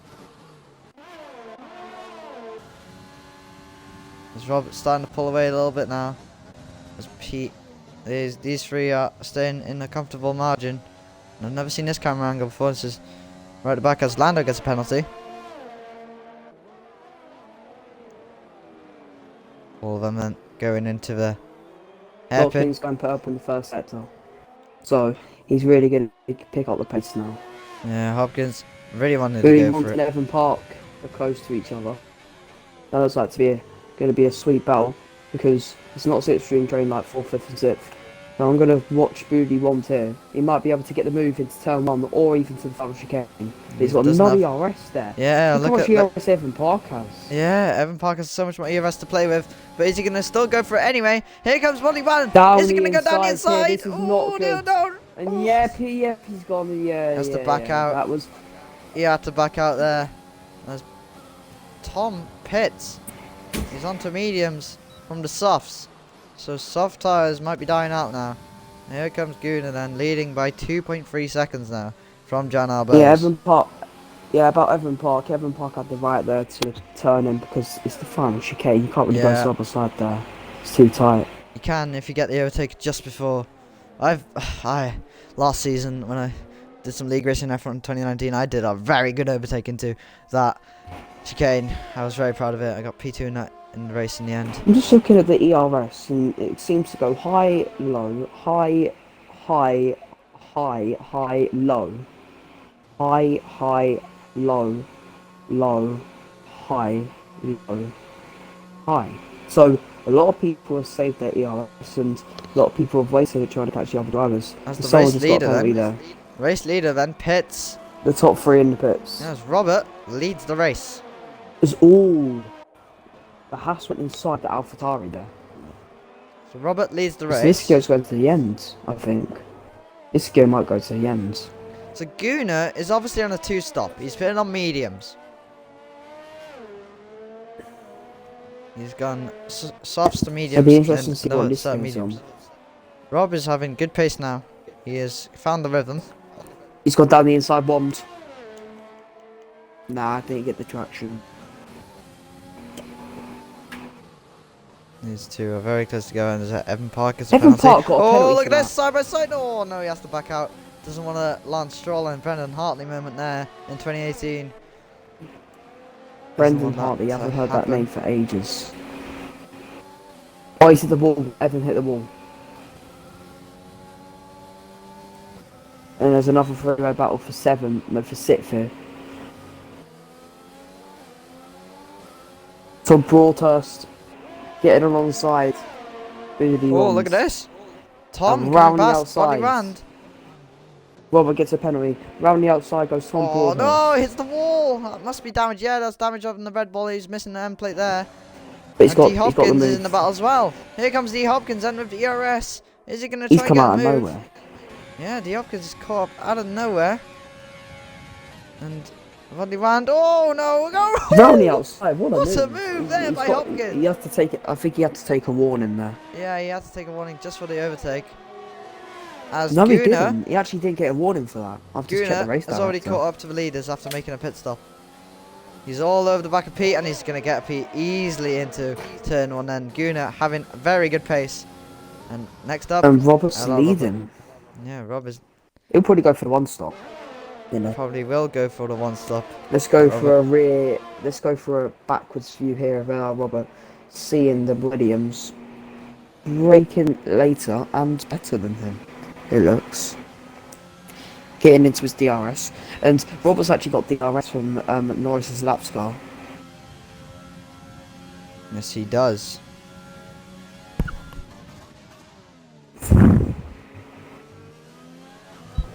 As Rob starting to pull away a little bit now. As Pete, these 3 are staying in a comfortable margin. And I've never seen this camera angle before. This is right at the back as Lando gets a penalty. All of them then going into the hairpin. Dawkins going put up in the first sector. So he's really going to pick up the pace now. Yeah, Hopkins really wanted to Boone go Hunt for and it. Evan Park are close to each other. That looks like to be going to be a sweet battle because it's not slipstream train like 4th, 5th and 6th. Now I'm going to watch Boody Womp here. He might be able to get the move into turn 1 or even to the final chicane. He's got doesn't no ERS there. Yeah, Look how much ERS Evan Park has. Yeah, Evan Park has so much more ERS to play with, but is he going to still go for it anyway? Here comes Bodley Rand. Down Is he the going to go down the inside here, inside? this is not good. No. And yeah, he's gone. Yeah, Has to yeah, back yeah. out. That was He had to back out there. There's Tom Pitts. He's onto mediums from the softs. So soft tyres might be dying out now. Here comes Gunnar then, leading by 2.3 seconds now from Jan Albers. yeah, Evan Park. Yeah, about Evan Park. Evan Park had the right there to turn in because it's the final chicane. You can't really go Yeah. side by side there. It's too tight. You can if you get the overtake just before. Last season when I did some league racing F1 in 2019, I did a very good overtake into that chicane. I was very proud of it. I got P2 in the race in the end. I'm just looking at the ERS and it seems to go high, low, high, high, high, high, low, high, high, low, low, high, low, high. So a lot of people have saved their ERS and a lot of people have wasted it trying to catch the other drivers. As the Someone race just got a leader penalty then. there. Race leader then pits. The top three in the pits. As Robert leads the race. It's all. The Haas went inside the AlphaTauri there. So Robert leads the So race. Ischio's going to the end, I think. Ischio might go to the end. So Gunnar is obviously on a 2-stop. He's pitting on mediums. He's gone softs to mediums. It'll be interesting to see and what lower- this so goes on. Rob is having good pace now. He has found the rhythm. He's gone down the inside wand. Nah, I didn't get the traction. These two are very close together, and there's Evan Parker's Evan penalty. Park got a penalty Oh, look for at this, that. side by side. Oh, no, he has to back out. Doesn't want a Lance Stroll and Brendan Hartley moment there in 2018. Brendan want that Hartley, to I haven't heard that happen. name for ages. Oh, he's hit the wall. Evan hit the wall. And there's another three-way battle for 6th here. Tom Broadhurst getting alongside. Oh, look at this. Tom And coming round the past Bobby outside. Rand. Robert gets a penalty. Round the outside goes Tom Oh, Broadhurst. no, hits the wall. That must be damage. Yeah, that's damage on the Red Bull. He's missing the end plate there. But he's got D. the Hopkins move. is in the battle as well. Here comes D. Hopkins and with the ERS. Is he going to He's try come and out get of a move? nowhere. Yeah, D. Hopkins is caught up out of nowhere. And Rodney Rand. Oh, no. Go. Round the outside. What a What move. a move there by Hopkins. He has to take it. I think he had to take a warning there. Yeah, he had to take a warning just for the overtake. As No, he Gunnar, didn't. He actually didn't get a warning for that. I've just checked the Gunnar race has already director. caught up to the leaders after making a pit stop. He's all over the back of Pete, and he's going to get Pete easily into turn 1. Then Gunnar having very good pace. And next up, And Robert's Hello, Robert. leading. yeah, Rob is He'll probably go for the one stop. You know. probably will go for the 1 stop. Let's go Robert. for a rear. Let's go for a backwards view here of Robert, seeing the Williams braking later and better than him. It looks. Getting into his DRS, and Robert's actually got DRS from Norris's lap car. Yes, he does.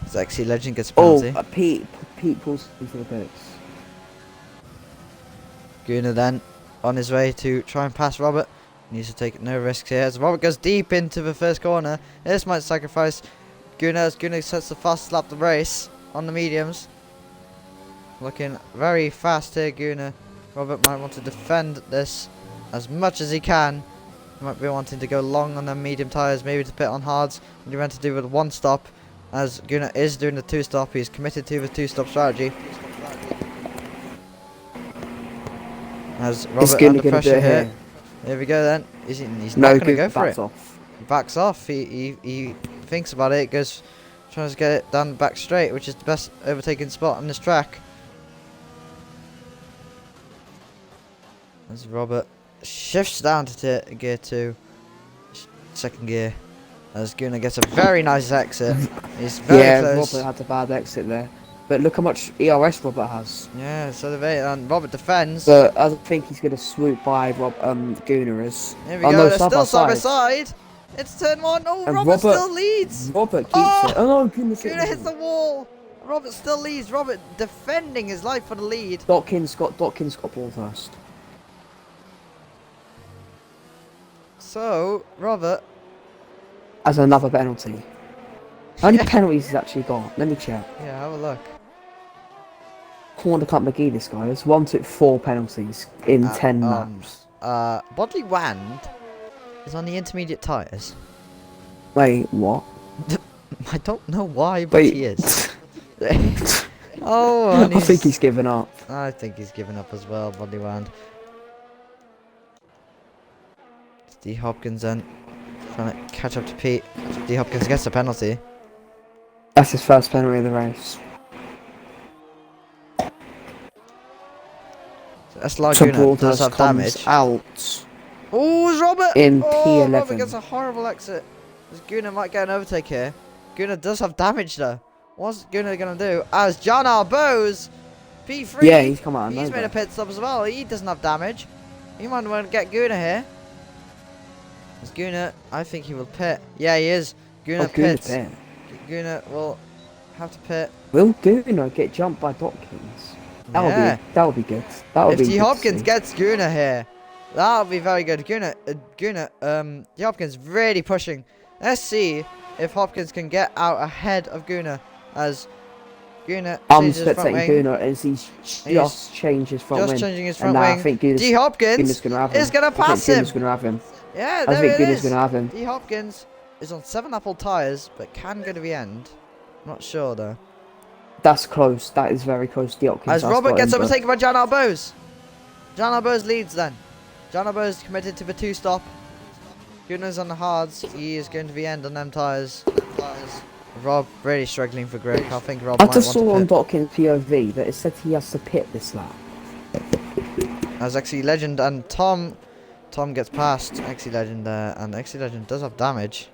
Zexy Legend gets a Oh, penalty. Pete pulls into the pits. Gunnar then on his way to try and pass Robert. Needs to take no risks here as Robert goes deep into the first corner. This might sacrifice Gunnar as Gunnar sets the fastest lap of the race on the mediums. Looking very fast here, Gunnar. Robert might want to defend this as much as he can. He might be wanting to go long on the medium tyres, maybe to pit on hards. And he went to do with 1 stop. As Gunnar is doing the 2 stop, he's committed to the 2 stop strategy. As Is Robert Gunnar under gonna do pressure it here. here? Here we go then. He's No, not going to good. go for Backs it. off. He backs off. He thinks about it. Goes tries to get it down the back straight, which is the best overtaking spot on this track. As Robert shifts down to gear 2, 2nd gear. As Gunnar gets a very nice exit. He's very Yeah, close. Robert had a bad exit there, but look how much ERS Robert has. Yeah, so and Robert defends. But I think he's gonna swoop by Gunnar is. Here we Oh, go. no, They're side still by side by side. side. It's turn 1. Oh, And Robert Robert- still leads. Robert keeps Oh! it. Oh no, Gunnar Gunnar hits the wall. Robert still leads. Robert defending his life for the lead. Dotkin's got ball first. So, Robert. As another penalty. How many penalties he's actually got? Let me check. Yeah, have a look. Corner Cup McGee, this guy has 1 to 4 penalties in 10 laps. Bodley Wand is on the intermediate tyres. Wait, what? I don't know why, but Wait. he is. Oh, and I think he's given up. I think he's given up as well, Bodley Wand. D. Hopkins then trying to catch up to Pete. D. Hopkins gets a penalty. That's his first penalty of the race. So that's like So Gunnar does Broadhurst have comes damage. out. Oh, it's Robert! In oh, Robert P11. gets a horrible exit. As Gunnar might get an overtake here. Gunnar does have damage though. What's Gunnar going to do? As John Arbose, P3. Yeah, he's come out of He's made a nowhere. pit stop as well. He doesn't have damage. He might want to get Gunnar here. As Gunnar, I think he will pit. Yeah, he is. Gunnar Oh, Gunnar's pits. there. Gunnar will have to pit. Will Guna get jumped by Dotkins? Yeah. That would be good. That would If be D good to Hopkins see. gets Guna here, that'll be very good. D Hopkins really pushing. Let's see if Hopkins can get out ahead of Guna as Guna I'm changes his front spectating wing. Guna as he's He's just changed his front Just wing. changing his And front now I wing. think D Hopkins Guna's gonna have him. is gonna pass I him. think Guna's gonna have him. Yeah, I there think it Guna's is. gonna have him. D Hopkins is on 7 apple tyres, but can go to the end. I'm not sure though. That's close. That is very close. The Hopkins. As has Robert got gets him, but- overtaken by Jan Arbose. Jan Arbose leads then. Jan Arbose committed to the 2-stop. Guna's on the hards. He is going to the end on them tyres. Rob really struggling for grip. I think Rob I might just want saw on to pit. Dotkins POV that it said he has to pit this lap. As XE Legend and Tom gets past XE Legend there, and XE Legend does have damage.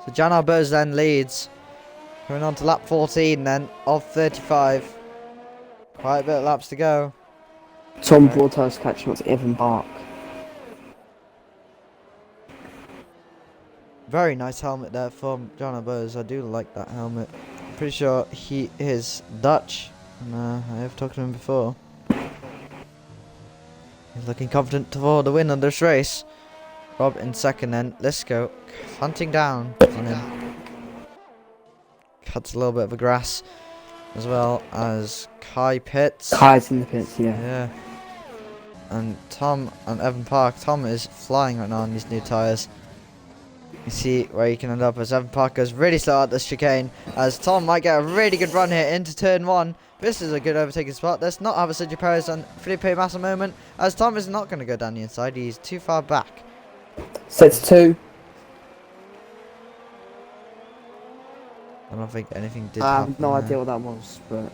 So Jan Arbose then leads. Going on to lap 14 then, of 35. Quite a bit of laps to go. Tom Broadhurst catching up to Evan Park. Very nice helmet there from Jan Arbose. I do like that helmet. I'm pretty sure he is Dutch. And I have talked to him before. He's looking confident for the win on this race. Rob in second then. Let's go. Hunting down on him. Cuts a little bit of the grass. As well as Kai pits. Kai's in the pits, yeah. Yeah. And Tom and Evan Park. Tom is flying right now on these new tyres. You see where he can end up as Evan Park goes really slow at this chicane. As Tom might get a really good run here into turn 1. This is a good overtaking spot. Let's not have a Sergio Perez and Felipe Massa moment. As Tom is not going to go down the inside. He's too far back. Sets 2. I don't think anything did I happen have no there. idea what that was, but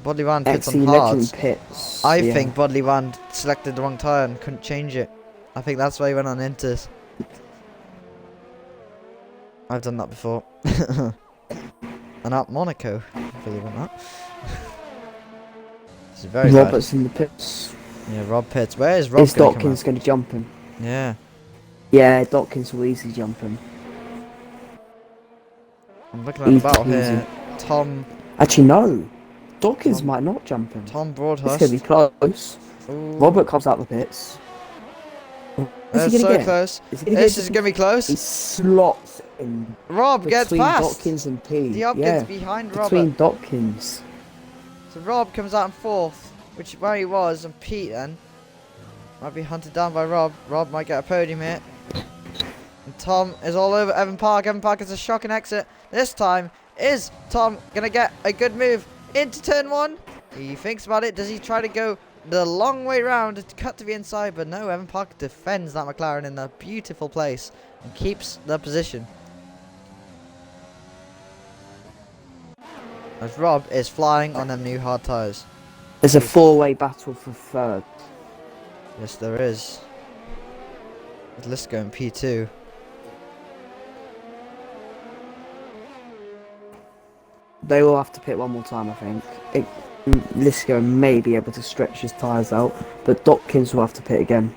Bodley Wand pits XE on Legend hards. pits. I yeah. think Bodley Wand selected the wrong tyre and couldn't change it. I think that's why he went on Inters. I've done that before. And at Monaco, believe it or not. This is very Robert's in the pits. bad. Yeah, Rob Pitts. Where is Rob Is gonna come Dotkins going to jump him? out? Yeah. Yeah, Dotkins will easily jump him. I'm looking at the battle Easy. here. Tom Actually, no. Dotkins Tom- might not jump him. Tom It's Broadhurst. going to be close. Ooh. Robert comes out the pits. Is That's he going so to get? close. Is he gonna This get is going to be close. He slots in Rob gets between past. Dotkins and P. The Hopkins yeah, behind between Robert. Dotkins. So Rob comes out in 4th, which is where he was, and Pete then might be hunted down by Rob. Rob might get a podium here. And Tom is all over Evan Park. Evan Park is a shocking exit. This time, is Tom going to get a good move into turn 1? He thinks about it. Does he try to go the long way round to cut to the inside? But no, Evan Park defends that McLaren in a beautiful place and keeps the position. As Rob is flying on them new hard tyres. There's a 4-way battle for third. Yes, there is. Let's go in P2. They will have to pit one more time, I think. Lisco may be able to stretch his tyres out, but Dotkins will have to pit again.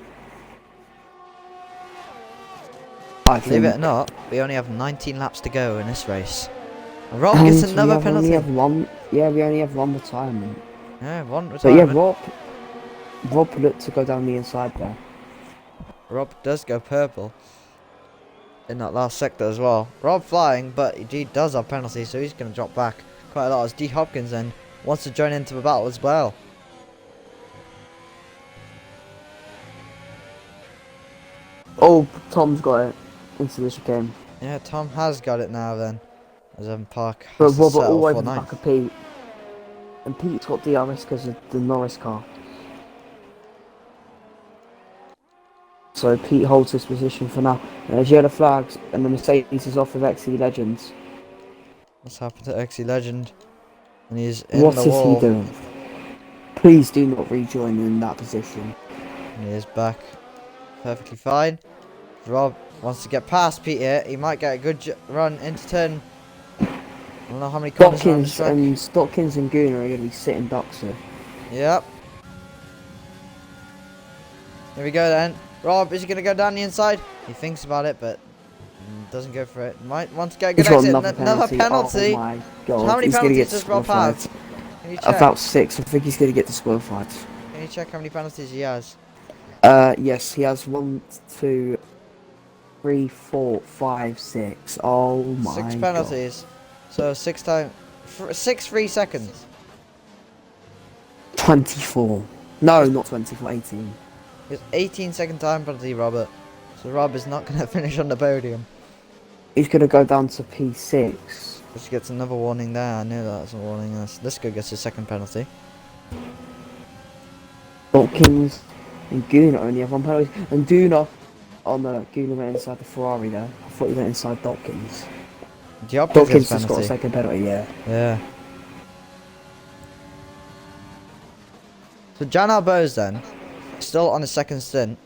I Believe think. it or not, we only have 19 laps to go in this race. And Rob And gets we another have penalty. only have one. Yeah, we only have one retirement. Yeah, one So yeah, retirement. Rob looked to go down the inside there. Rob does go purple in that last sector as well. Rob flying, but he does have penalty, so he's going to drop back quite a lot. As D Hopkins then wants to join into the battle as well. Oh, Tom's got it into the chicane. Yeah, Tom has got it now then. As Evan Park But has to Robert settle all for over the ninth. back of Pete. And Pete's got DRS because of the Norris car. So Pete holds his position for now. And there's yellow flags and the Mercedes is off with XE Legends. What's happened to XE Legend? And he's in What the is wall. he doing? Please do not rejoin in that position. And he is back perfectly fine. Rob wants to get past Pete here. He might get a good run into turn I don't know how many corners are on this track. Dotkins and Gunnar are going to be sitting ducks here. Yep. Here we go then. Rob, is he going to go down the inside? He thinks about it, but doesn't go for it. Might want to get a good exit. Another penalty. Oh my god. So how many he's penalties does Rob have? Can you check? About 6. I think he's going to get disqualified. Can you check how many penalties he has? Yes, he has 1, 2, 3, 4, 5, 6. Oh my 6 penalties. So 6 times 6 3 seconds. 24. No, not 24, 18. It's 18-second time penalty, Robert. So Rob is not going to finish on the podium. He's going to go down to P6. Which gets another warning there. I knew that was a warning. Lisco gets his second penalty. Dawkins and Gunnar only have 1 penalty. And Gunnar, oh no, Gunnar went inside the Ferrari there. I thought he went inside Dawkins. Dawkins has got a second penalty, yeah. Yeah. So Jan Arbose then, still on his second stint.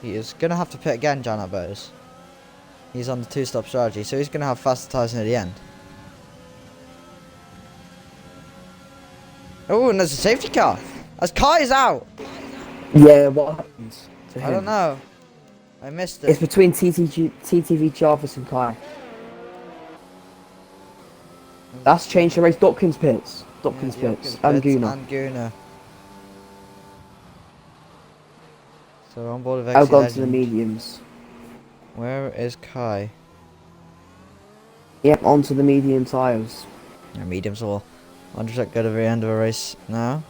He is going to have to pit again, Jan Arbose. He's on the 2-stop strategy, so he's going to have faster tyres near the end. Oh, and there's a safety car. As Kai is out. Yeah, what happens to him? I don't know. I missed it. It's between TTV Jarvis and Kai. That's changed the race. Dawkins pits. Dawkins pits. And Gunnar. And Gunnar. So on board with I'll XC go Legend. to the mediums. Where is Kai? Yep, onto the medium tyres. Yeah, mediums will 100% go to the end of a race now.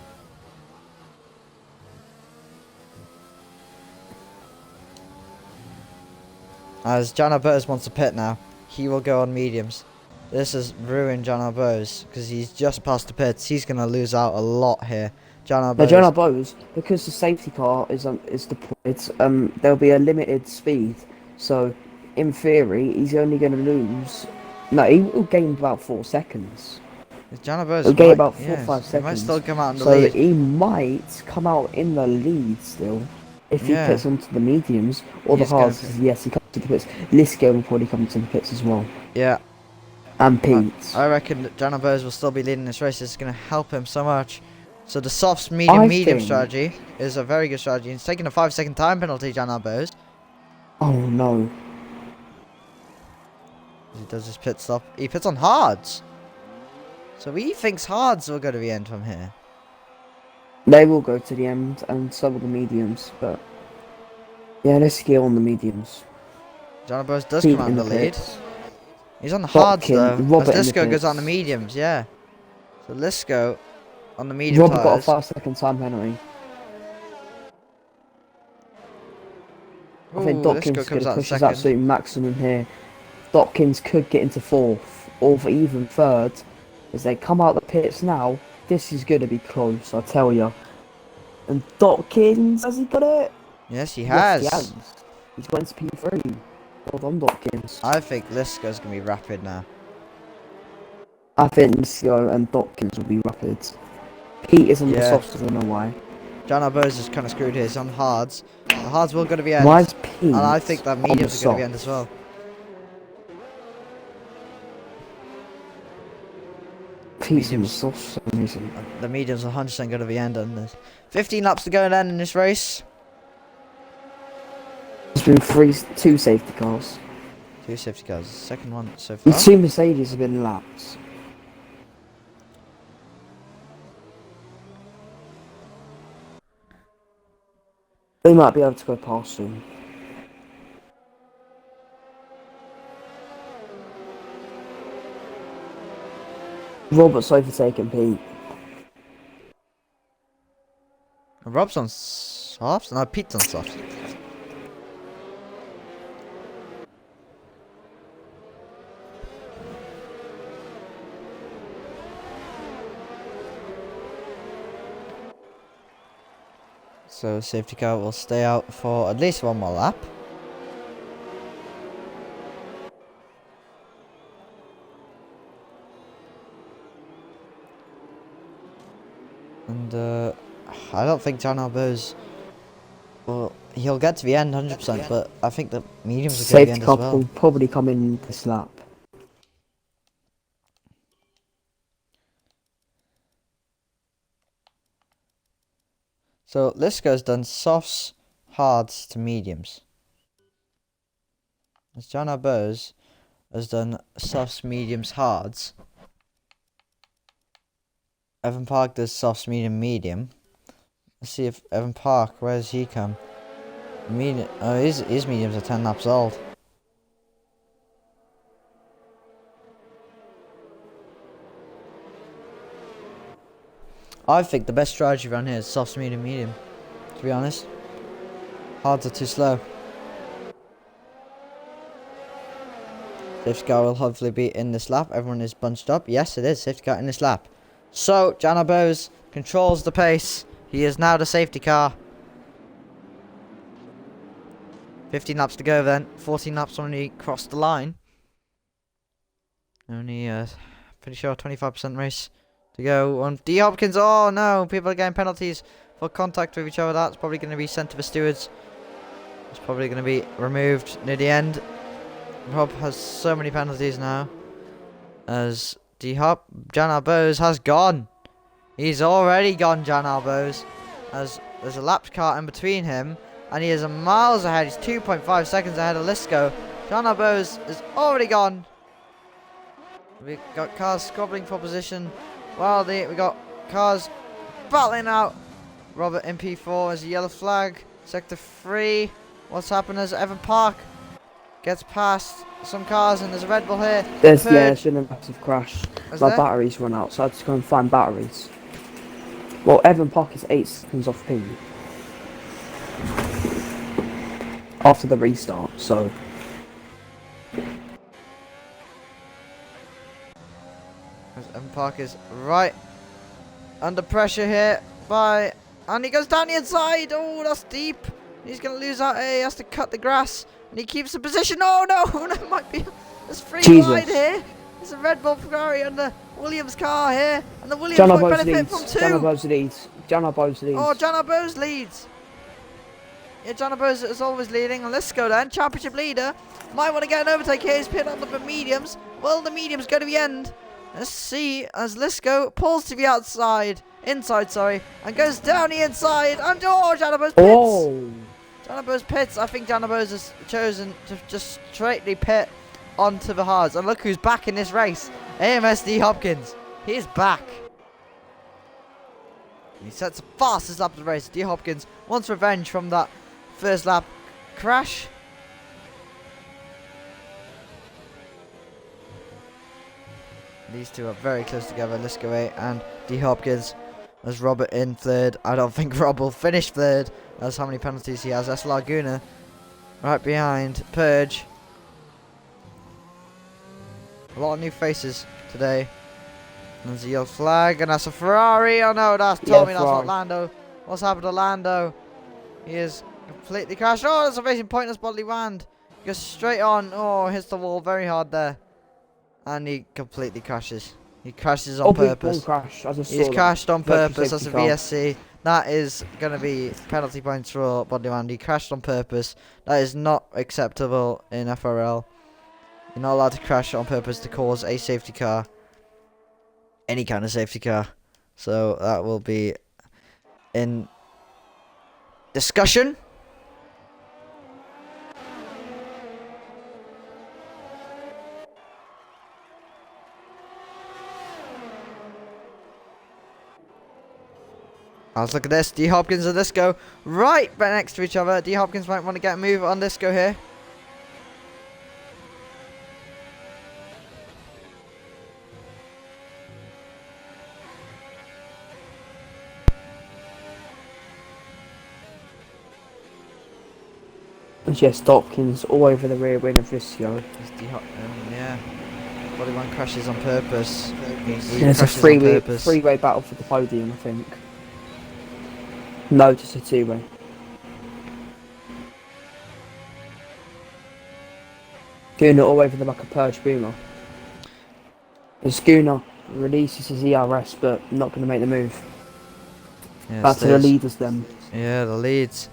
As Jan Arbose wants to pit now, he will go on mediums. This has ruined Jan Arbose because he's just past the pits. He's going to lose out a lot here. Jan Arbose. Now, Jan Arbose, because the safety car is deployed, there'll be a limited speed. So, in theory, he's only going to lose. No, he will gain about 4 seconds. Jan Arbose He'll gain about 4 or 5 seconds. He might still come out in the so lead. he might come out in the lead still. If he pits onto the mediums or the hards, yes, he comes to the pits. Lisco will probably come to the pits as well. Yeah. And Pete. I reckon that Jan Arbose will still be leading this race. It's going to help him so much. So the soft, medium strategy is a very good strategy. He's taking a 5-second time penalty, Jan Arbose. Oh no. He does his pit stop. He pits on hards. So he thinks hards will go to the end from here. They will go to the end, and so will the mediums, but yeah, let's get on the mediums. Jan Arbose does come out in the lead. He's on the hards though. As Lisco goes on the mediums, yeah. So Lisco on the medium Robert tyres. got a 5-second time penalty. I think Dawkins is going to push his absolute maximum here. Dawkins could get into 4th, or even 3rd. As they come out the pits now, this is going to be close, I tell you. And Dawkins, has he got it? Yes, he has. Yes, he has. He's going to P3. Well done, Dawkins. I think Lisco's going to be rapid now. I think Lisco and Dawkins will be rapid. Pete is on the softs, I don't know why. Jan Arbose is kind of screwed here. He's on hards. The hards will go to the end. Why is Pete? And I think that mediums are going to the end as well. Pete's on the softs for some reason. The mediums are 100% going to the end. And there's 15 laps to go then in this race. There's been 2 safety cars. 2 safety cars. Second one so far. The 2 Mercedes have been lapped. They might be able to go past soon. Robert's overtaken Pete. Rob's on softs? No, Pete's on softs. So safety car will stay out for at least 1 more lap. And I don't think Jan Arbose, well, he'll get to the end 100%, but I think the mediums will get to the Safety end as car well. will probably come in this lap. So Lisco's done softs, hards to mediums. As John Arbose has done softs, mediums, hards. Evan Park does softs, medium, medium. Let's see if Evan Park, where does he come? Medium. Oh, his mediums are 10 laps old. I think the best strategy around here is softs, medium, medium. To be honest, hards are too slow. Safety car will hopefully be in this lap. Everyone is bunched up. Yes, it is. Safety car in this lap. So, John Arbose controls the pace. He is now the safety car. 15 laps to go then. 14 laps when he crossed the line. Only, pretty sure 25% race to go on D. Hopkins. Oh no, people are getting penalties for contact with each other. That's probably going to be sent to the stewards. It's probably going to be removed near the end. Rob has so many penalties now. As John Arbose has gone. He's already gone, John Arbose. As there's a lap car in between him. And he is miles ahead. He's 2.5 seconds ahead of Lisco. John Arbose is already gone. We've got cars squabbling for position. Well, we got cars battling out. Robert in P4 as a yellow flag. Sector 3. What's happened as Evan Park gets past some cars and there's a Red Bull here. There's been a massive crash. Is My there? batteries run out, so I had to go and find batteries. Well, Evan Park is 8 seconds off P. After the restart, so. Evan Park is right under pressure here and he goes down the inside. Oh, that's deep. He's going to lose out. He has to cut the grass and he keeps the position. Oh no, that might be. There's free wide here. There's a Red Bull Ferrari under Williams' car here, and the Williams might benefit from 2. John Arbose leads. John Arbose leads. Oh, John Arbose leads. Yeah, John Arbose is always leading. And let's go then. Championship leader. Might want to get an overtake here. He's pitted on the mediums. Will the mediums go to the end? Let's see as Lisco pulls to the inside, and goes down the inside. And John Arbose pits. Oh! John Arbose pits. I think John Arbose has chosen to just straightly pit onto the hards. And look who's back in this race. AMSD Hopkins. He's back. He sets the fastest lap of the race. D. Hopkins wants revenge from that first lap crash. These two are very close together. Lisco 8 and D. Hopkins. As Robert in third. I don't think Rob will finish third. That's how many penalties he has. That's Laguna right behind Purge. A lot of new faces today. There's a yellow flag, and that's a Ferrari. Oh no, that's Tommy, that's not Lando. What's happened to Lando? He is completely crashed. Oh, that's a racing pointless bodily wand. Goes straight on. Oh, hits the wall very hard there. And he completely crashes. He crashes on purpose. He's crashed on purpose. That's a VSC. That is going to be penalty points for bodily wand. He crashed on purpose. That is not acceptable in FRL. You're not allowed to crash on purpose to cause a safety car. Any kind of safety car. So that will be in discussion. Let's look at this. D. Hopkins and Lisco right next to each other. D. Hopkins might want to get a move on Lisco here. Yes, Hopkins all over the rear wing of Visco. Yeah. Body one crashes on purpose. It's a three-way battle for the podium, I think. No, just a two-way. Schooner all over the back of Purge Boomer. The Schooner releases his ERS, but not going to make the move. Yeah, back to the leaders then. Yeah, the leads.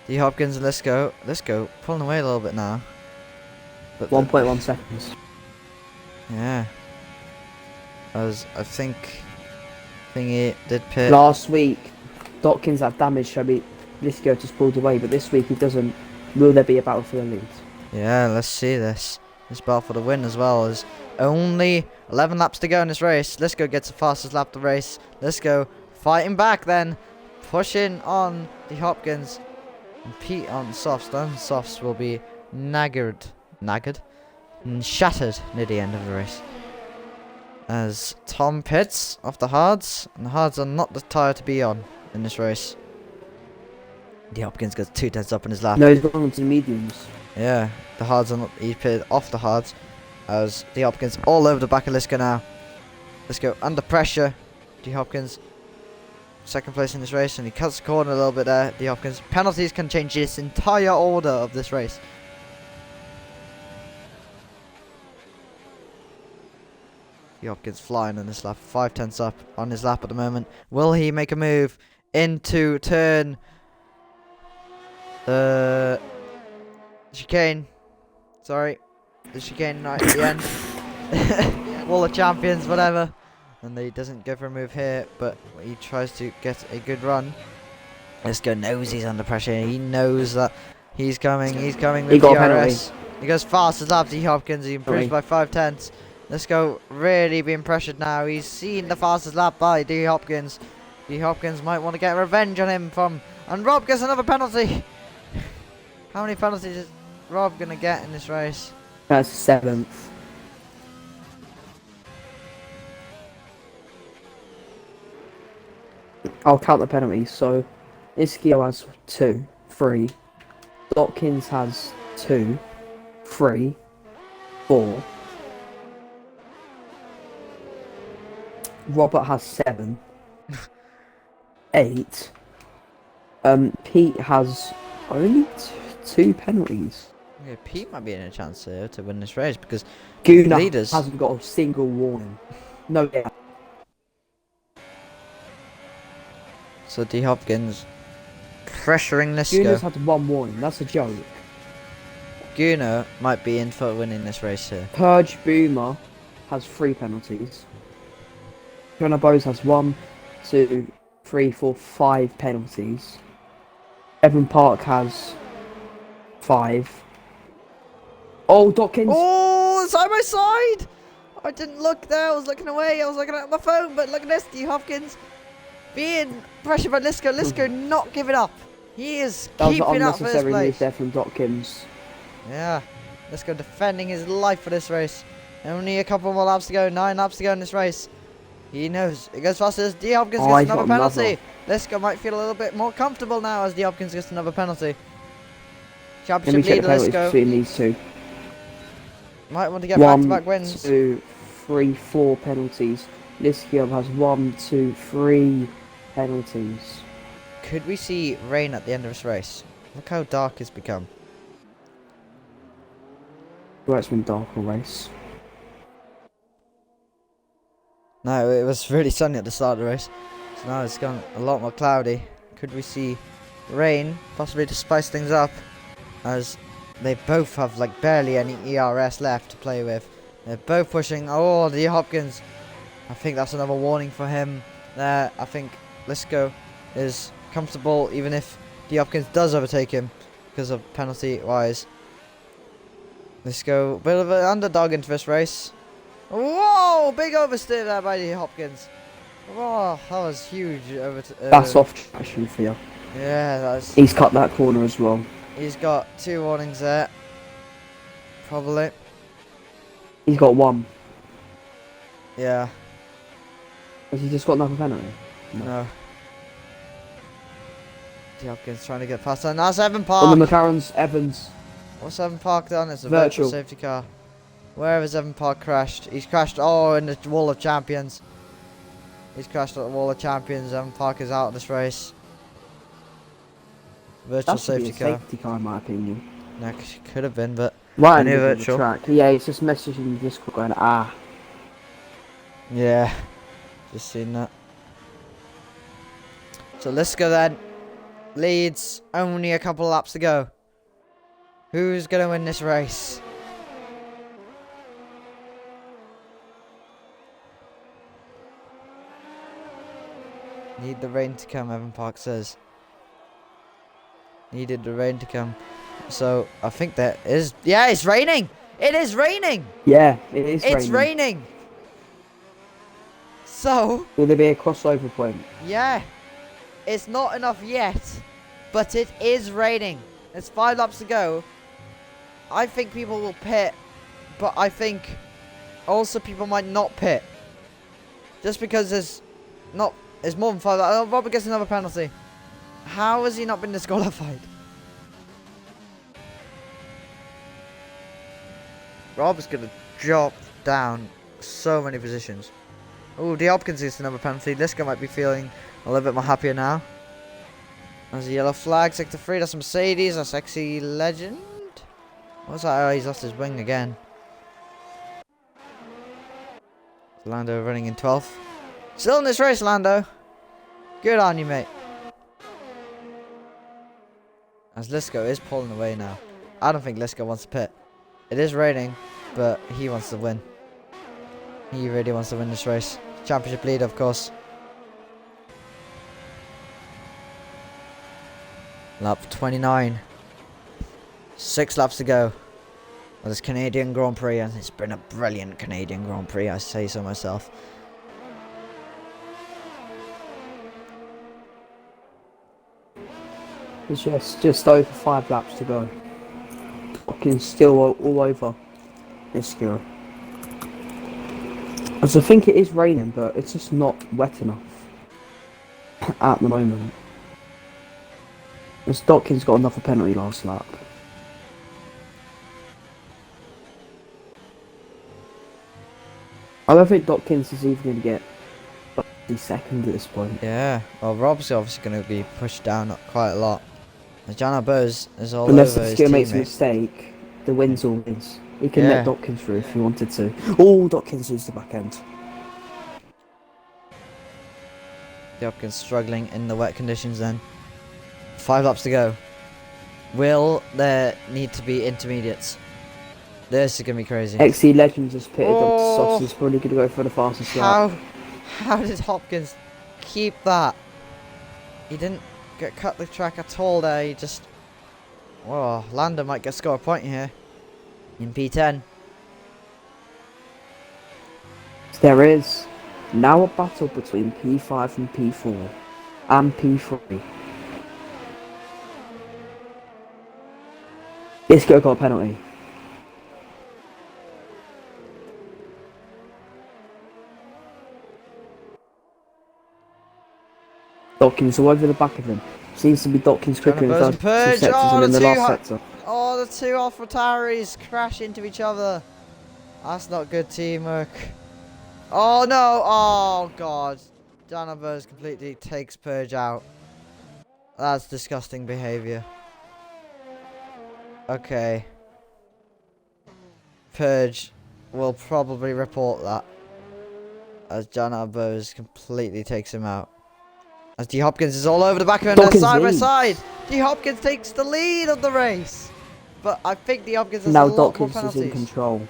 D. Hopkins and Lisco. Lisco pulling away a little bit now. 1.1 seconds. Yeah. As I think Thingy did pit. Last week, Dotkins had damage, so Lithgow just pulled away, but this week he doesn't. Will there be a battle for the lead? Yeah, let's see this. This battle for the win as well. Is only 11 laps to go in this race. Let's go get the fastest lap of the race. Let's go fighting back then. Pushing on the Hopkins. And Pete on softs. Then softs will be naggered. And shattered near the end of the race. As Tom pits off the hards. And the hards are not the tyre to be on in this race. The Hopkins gets 2 tenths up in his lap. No, he's gone on to the mediums. Yeah, the hards are not. He pitted off the hards. As the Hopkins all over the back of Liska now. Let's go under pressure. D Hopkins, second place in this race, and he cuts the corner a little bit there. D Hopkins. Penalties can change this entire order of this race. D Hopkins flying on this lap, 5 tenths up on his lap at the moment. Will he make a move into turn? Chicane. Sorry. The chicane right at the end. Wall of Champions, whatever. And he doesn't go for a move here, but he tries to get a good run. Liska knows he's under pressure. He knows that he's coming. He's coming with DRS. He goes fast as lap. D Hopkins. He improves by 5 tenths. Liska really being pressured now. He's seen the fastest lap by D Hopkins. D Hopkins might want to get revenge on him and Rob gets another penalty. How many penalties is Rob gonna get in this race? That's 7th. I'll count the penalties. So, Ischio has 2, 3. Dotkins has 2, 3, 4. Robert has 7, 8. Pete has only 2 penalties. Yeah, Pete might be in a chance here to win this race because Gunnar leaders hasn't got a single warning. No, yeah. So D Hopkins pressuring Gunnar's Liska. had 1 warning. That's a joke. Gunnar might be in for winning this race here. Purge Boomer has 3 penalties. Gunnar Bose has 1, 2, 3, 4, 5 penalties. Evan Park has 5. Oh, Dotkins! Oh, side by side! I didn't look there. I was looking away. I was looking at my phone. But look at this. D Hopkins being pressured by Liska. Liska not giving up. He is keeping up for this unnecessary place. move there from Dotkins. Yeah, Liska defending his life for this race. Only a couple more laps to go. 9 laps to go in this race. He knows. It goes faster as D Hopkins gets another penalty. Liska might feel a little bit more comfortable now as D Hopkins gets another penalty. Championship leader Liska between these two. might want to get back-to-back 1, wins. 2, 3, 4 penalties. Liska has 1, 2, 3 penalties. Could we see rain at the end of this race? Look how dark it's become. Well, it's been dark all race. No, it was really sunny at the start of the race. So now it's gone a lot more cloudy. Could we see rain, possibly to spice things up? As they both have like barely any ERS left to play with. They're both pushing. Oh, D Hopkins. I think that's another warning for him there. I think Liska is comfortable even if D Hopkins does overtake him because of penalty wise. Liska, bit of an underdog into this race. Whoa! Big oversteer there by D Hopkins. Whoa, that was huge. That's off traction for you. Yeah, that's. He's cut that corner as well. He's got 2 warnings there. Probably. He's got 1. Yeah. Has he just got another penalty? No. D Hopkins trying to get past that. Now it's Evan Park. On the McLaren's Evans. What's Evan Park done? It's a virtual safety car. Where has Evan Park crashed? He's crashed, in the Wall of Champions. He's crashed at the Wall of Champions. Evan Park is out of this race. Virtual safety car. Safety car, in my opinion. No, could have been, but Right I in the knew middle of the virtual. track. Yeah, it's just messaging Discord going, ah. Yeah, just seen that. So let's go then. Leads, only a couple of laps to go. Who's gonna win this race? Need the rain to come, Evan Park says. Needed the rain to come. So, I think that is... Yeah, it's raining! It is raining! Yeah, it is It's raining. raining! So, Will there be a crossover point? yeah. It's not enough yet, but it is raining. There's 5 laps to go. I think people will pit, but I think also people might not pit. Just because there's more than 5 laps. Oh, Robert gets another penalty. How has he not been disqualified? Rob's gonna drop down so many positions. Oh, D. Hopkins gets another penalty. Liska might be feeling a little bit more happier now. There's a yellow flag, sector 3. That's Mercedes. That's XC Legend. What's that? Oh, he's lost his wing again. Lando running in 12th. Still in this race, Lando. Good on you, mate. As Liska is pulling away now. I don't think Liska wants to pit. It is raining, but he wants to win. He really wants to win this race. Championship lead, of course. Lap 29. 6 laps to go. Well, this Canadian Grand Prix, and it's been a brilliant Canadian Grand Prix, I say so myself. It's just over 5 laps to go. Fucking still all over this girl. As I think it is raining, but it's just not wet enough at the moment. As Dotkins got another penalty last lap. I don't think Dotkins is even going to get the second at this point. Yeah, well, Rob's obviously going to be pushed down quite a lot. As Jan Buzz is all Unless over the his skill makes a teammate. mistake, the win's all his. He can Yeah. let Dotkins through if he wanted to. Oh, Dotkins loses the back end. Hopkins struggling in the wet conditions then. 5 laps to go. Will there need to be intermediates? This is going to be crazy. XC Legends has pitted Oh. up Sauce. He's probably going to go for the fastest lap. How did Hopkins keep that? He didn't get cut the track at all there. He just... Whoa, Lando might get score a point here. In P10. There is now a battle between P5 and P4 and P3. Isco got a penalty. Dotkins all over the back of him. Seems to be Dotkins quicker in the first two Purge. sectors Oh, than in the the two last sector. Oh, the two AlphaTauris crash into each other. That's not good teamwork. Oh no! Oh god. Danabers completely takes Purge out. That's disgusting behaviour. Okay. Purge will probably report that. As Danabers completely takes him out. As D. Hopkins is all over the back of him, they're Hopkins side by leads. side. D. Hopkins takes the lead of the race. But I think D. Hopkins has Now a lot more Dotkins is penalties. in control.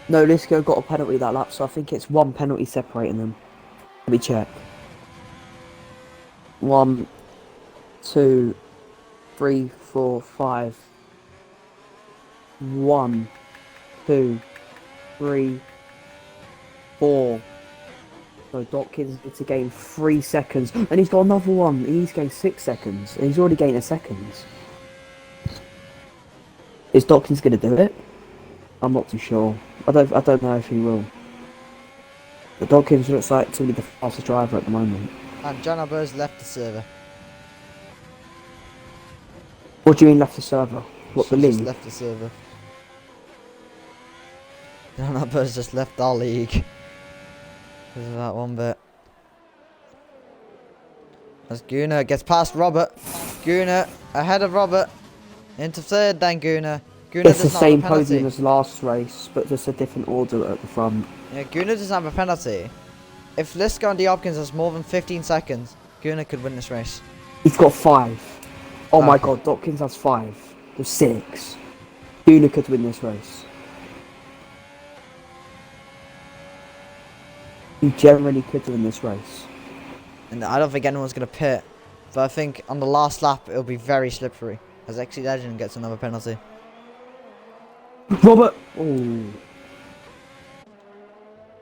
No, Lisco got a penalty that lap, so I think it's one penalty separating them. Let me check. 1, 2, 3, 4, 5. 1, 2, 3, 4. So Dotkins needs to gain 3 seconds. And he's got another one. He's gained 6 seconds. And he's already gained a second. Is Dotkins going to do it? I'm not too sure. I don't know if he will. But Dotkins looks like to be the fastest driver at the moment. And John Albers left the server. What do you mean left the server? What, the She just league? left the server. John Albers just left our league. Because of that one bit. As Gunnar gets past Robert. Gunnar ahead of Robert. Into third then Gunnar. Gunnar It's the does not have same a penalty. podium as last race, but just a different order at the front. Yeah, Gunnar doesn't have a penalty. If Liska and D. Hopkins has more than 15 seconds, Gunnar could win this race. He's got 5. Oh my Okay. god, Dotkins has 5. There's 6. Gunnar could win this race. He generally could win this race. And I don't think anyone's going to pit. But I think on the last lap, it'll be very slippery. As XE Legend gets another penalty. Robert! Ooh.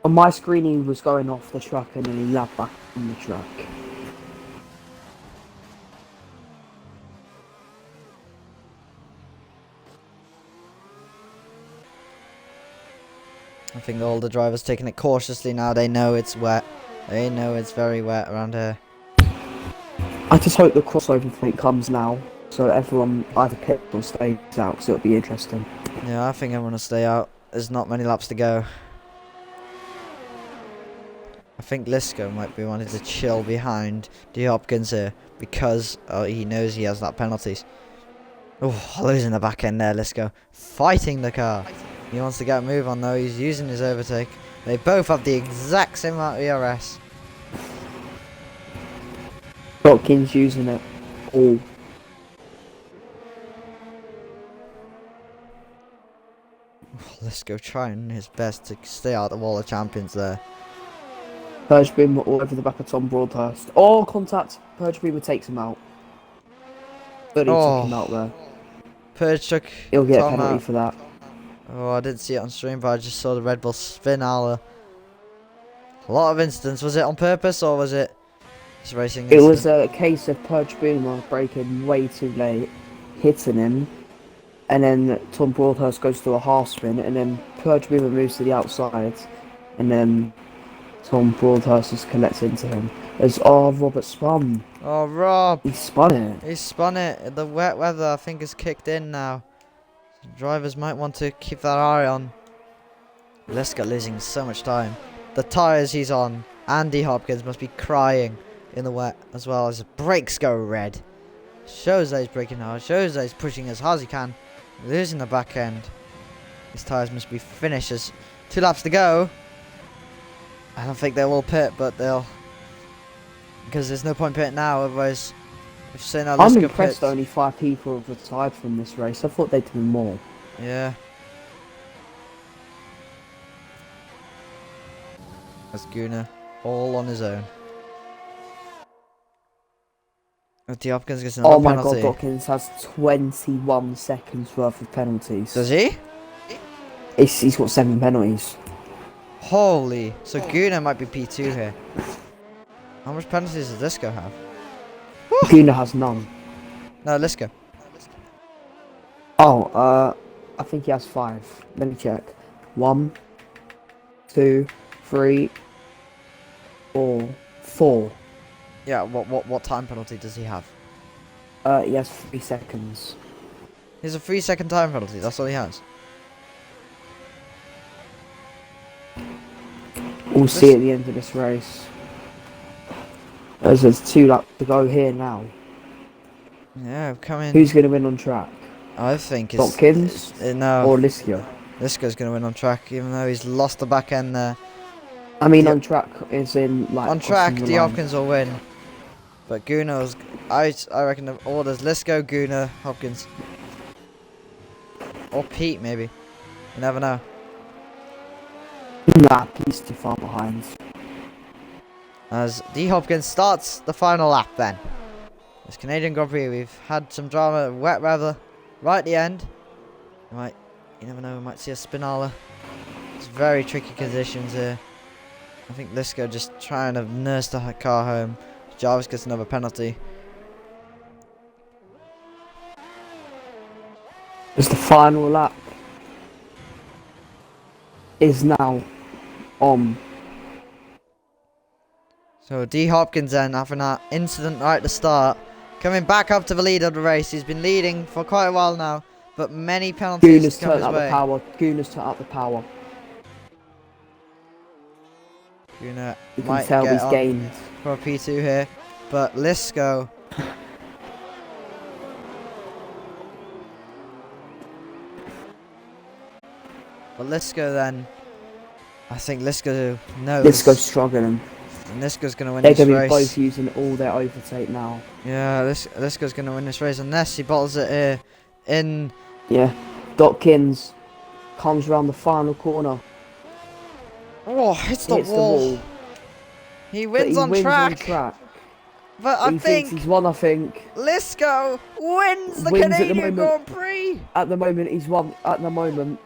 On my screen, he was going off the track and then he lapped back on the track. I think all the drivers taking it cautiously now. They know it's wet. They know it's very wet around here. I just hope the crossover point comes now, so everyone either pits or stays out, because it'll be interesting. Yeah, I think everyone will stay out. There's not many laps to go. I think Lisco might be wanting to chill behind D Hopkins here because he knows he has that penalties. Oh, losing the back end there, Lisco. Fighting the car. He wants to get a move on though. He's using his overtake. They both have the exact same amount of ERS. Watkins using it all. Lisco trying his best to stay out of Wall of Champions there. Purge Beam all over the back of Tom Broadhurst. Oh, contact! Purge Beamer takes him out. But he took him out there. Purge took He'll get Tom a penalty out. for that. Oh, I didn't see it on stream, but I just saw the Red Bull spin out. A lot of incidents. Was it on purpose or was it just racing It incident? was a case of Purge Boomer braking way too late, hitting him, and then Tom Broadhurst goes to a half spin, and then Purge Boomer moves to the outside, and then Tom Broadhurst is connected into him. As Robert spun. Oh, Rob! He spun it. He spun it. The wet weather, I think, is kicked in now. Drivers might want to keep that eye on. Lisco losing so much time. The tyres he's on, Andy Hopkins must be crying in the wet as well as the brakes go red. Shows that he's braking hard, shows that he's pushing as hard as he can. Losing the back end. His tyres must be finished as 2 laps to go. I don't think they will pit, but they'll... Because there's no point pitting now, otherwise... If say now I'm Lisco impressed pits, only 5 people have retired from this race. I thought they'd do more. yeah. That's Guna all on his own. D Hopkins gets another Oh my penalty. god, Dawkins has 21 seconds worth of penalties. Does he? He's got 7 penalties. Holy. So Guna might be P2 here. How much penalties does Lisco have? Guna has none. No, Lisco. Oh, I think he has 5. Let me check. 1, 2, 3, 4. Yeah, what time penalty does he have? He has 3 seconds. He's a 3-second time penalty, that's all he has. We'll see at the end of this race. As there's 2 laps to go here now. Yeah, coming. Who's going to win on track? I think it's... Dawkins no, or Lisco? Lisco's going to win on track, even though he's lost the back end there. I mean, Yeah. on track is in like. On track, crossing the D line. Hopkins will win. But Guna's... I reckon the orders Lisco, Guna, Hopkins. Or Pete, maybe. You never know. Nah, he's too far behind. As D Hopkins starts the final lap then. This Canadian Grand Prix, we've had some drama, wet weather, right at the end. You never know, we might see a Spinala. It's very tricky conditions here. I think Lisco just trying to nurse the car home. Jarvis gets another penalty. As the final lap is now on. So D Hopkins then having that incident right at the start. Coming back up to the lead of the race. He's been leading for quite a while now. But many penalties Guna's come turned his up the way. power. Guna's turned up the power. Guna You can might tell get he's on gained. for a P2 here. But Lisco... But Lisco then... I think Lisco knows. Lisco's struggling. And Lisco's going to win They're this going to be race. both using all their overtake now. Yeah, Lisco's going to win this race unless he bottles it here in... Yeah. Dawkins comes around the final corner. Oh, hits the Hits wall. the wall. He but wins, he on, wins track. on track. But I He thinks think he's won, I think. Lisco wins the Wins at the Canadian moment. Grand Prix. At the moment, he's won. At the moment,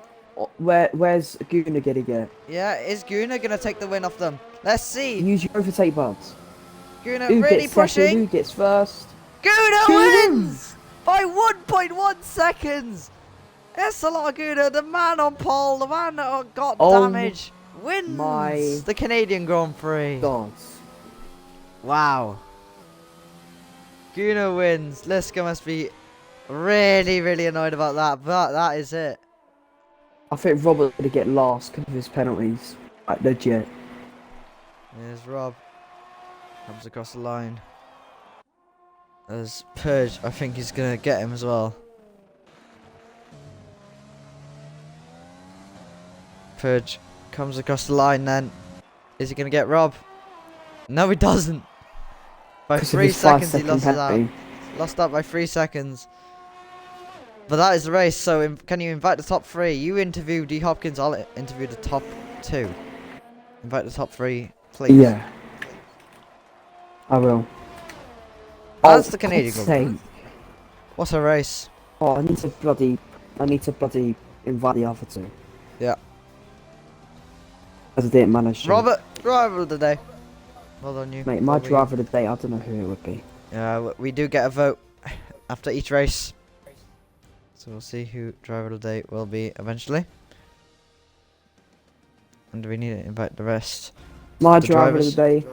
where's Guna gonna get? Yeah, is Guna going to take the win off them? Let's see. Use your overtake buds. Guna Who really gets second? pushing. Who gets first? Guna Guna! wins by 1.1 seconds. Esala Guna, the man on pole, the man that got Oh damage, wins my the Canadian Grand Prix. God. Wow. Guna wins. Lisco must be really, really annoyed about that, but that is it. I think Robert's gonna get last because of his penalties. Like, legit. There's Rob. Comes across the line. There's Purge. I think he's going to get him as well. Purge comes across the line then. Is he going to get Rob? No, he doesn't. By 3 seconds he lost that. Lost that by 3 seconds. But that is the race, so can you invite the top 3? You interview D. Hopkins, I'll interview the top 2. Invite the top 3, please. Yeah. I will. That's the Canadian God's Grand Prix. sake. What a race. Oh, I need to bloody invite the other 2. Yeah. As I didn't manage to. Robert, driver of the day. Well done, you. Mate, my driver of the day, I don't know who it would be. Yeah, we do get a vote after each race. So we'll see who driver of the day will be eventually. And do we need to invite the rest? My The driver drivers. of the day,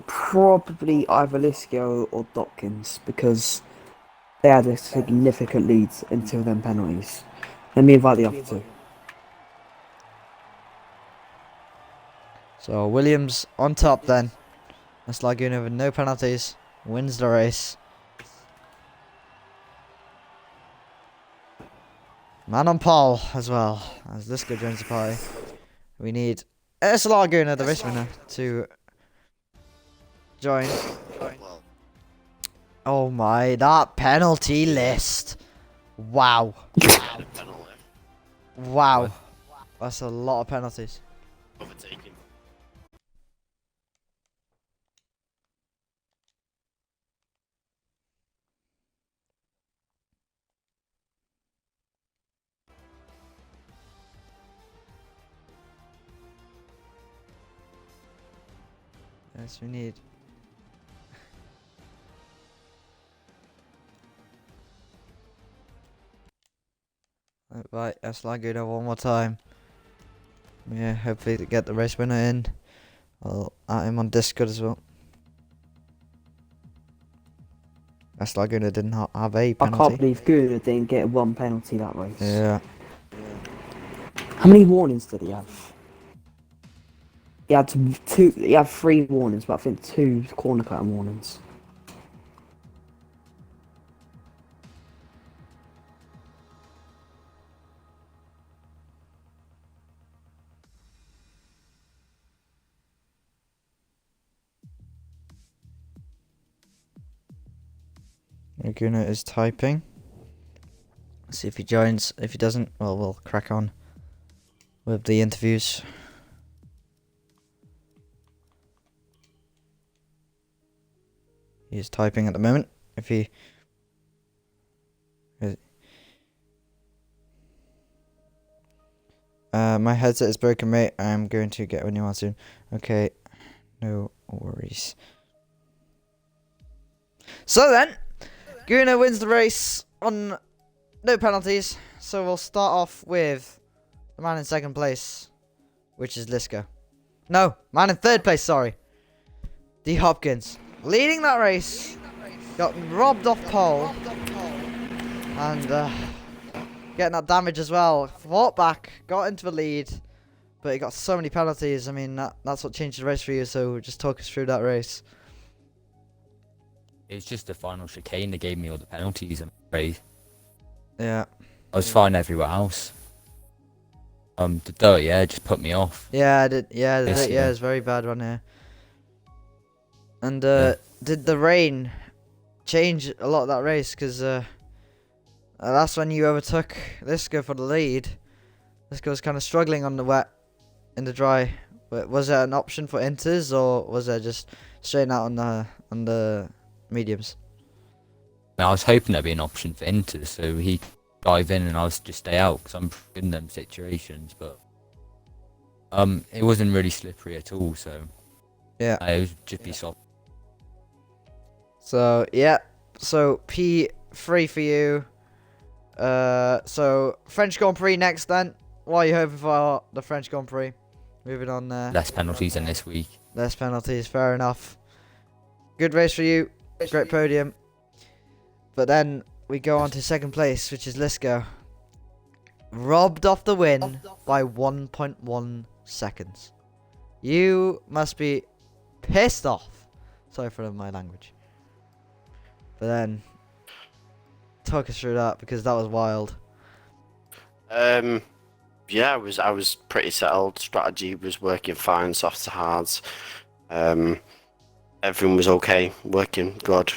probably either Lisco or Dawkins, because they had a significant lead until them penalties. Let me invite the other 2. So Williams on top then. That's Laguna with no penalties. Wins the race. Man on pole as well. As Lisco joins the party. We need Urs Laguna, the race winner, to join. Oh my, that penalty list. Wow. Wow. That's a lot of penalties. Overtaking. Yes, we need. Right, that's Laguna one more time. Yeah, hopefully to get the race winner in. I'll add him on Discord as well. That's Laguna didn't have a I penalty. can't believe Guna didn't get 1 penalty that race. Yeah. How many warnings did he have? He had 2. He had 3 warnings, but I think 2 corner cutting warnings. Laguna is typing. See if he joins. If he doesn't, well, we'll crack on with the interviews. He's typing at the moment. If he... my headset is broken, mate. I'm going to get a new one soon. Okay, no worries. So then, Guna wins the race on no penalties. So we'll start off with the man in second place, which is Lisco. No, man in third place, sorry. D. Hopkins. Leading that race. Got robbed off pole. And getting that damage as well. Fought back. Got into the lead. But he got so many penalties. I mean, that's what changed the race for you. So just talk us through that race. It's just the final chicane that gave me all the penalties, I'm afraid. Yeah. I was fine everywhere else. The dirty air just put me off. Yeah, I did. Yeah, Yes, yeah, yeah. it's very bad one here. And Yeah. did the rain change a lot of that race? Because that's when you overtook Lisco for the lead. Lisco was kind of struggling on the wet, in the dry. But was there an option for inters, or was there just straighten out on the mediums. I was hoping there'd be an option for Inter, so he dive in and I was just stay out because I'm good in them situations. But it wasn't really slippery at all, so Yeah. it was just be soft. So yeah, so P3 for you. So French Grand Prix next then. What are you hoping for the French Grand Prix? Moving on there. Less penalties than this week. Less penalties, fair enough. Good race for you. Great podium. But then we go on to second place, which is Lisco. Robbed off the win by 1.1 seconds. You must be pissed off. Sorry for my language. But then, talk us through that because that was wild. Yeah, I was pretty settled. Strategy was working fine, softs to hards. Everything was okay, working good.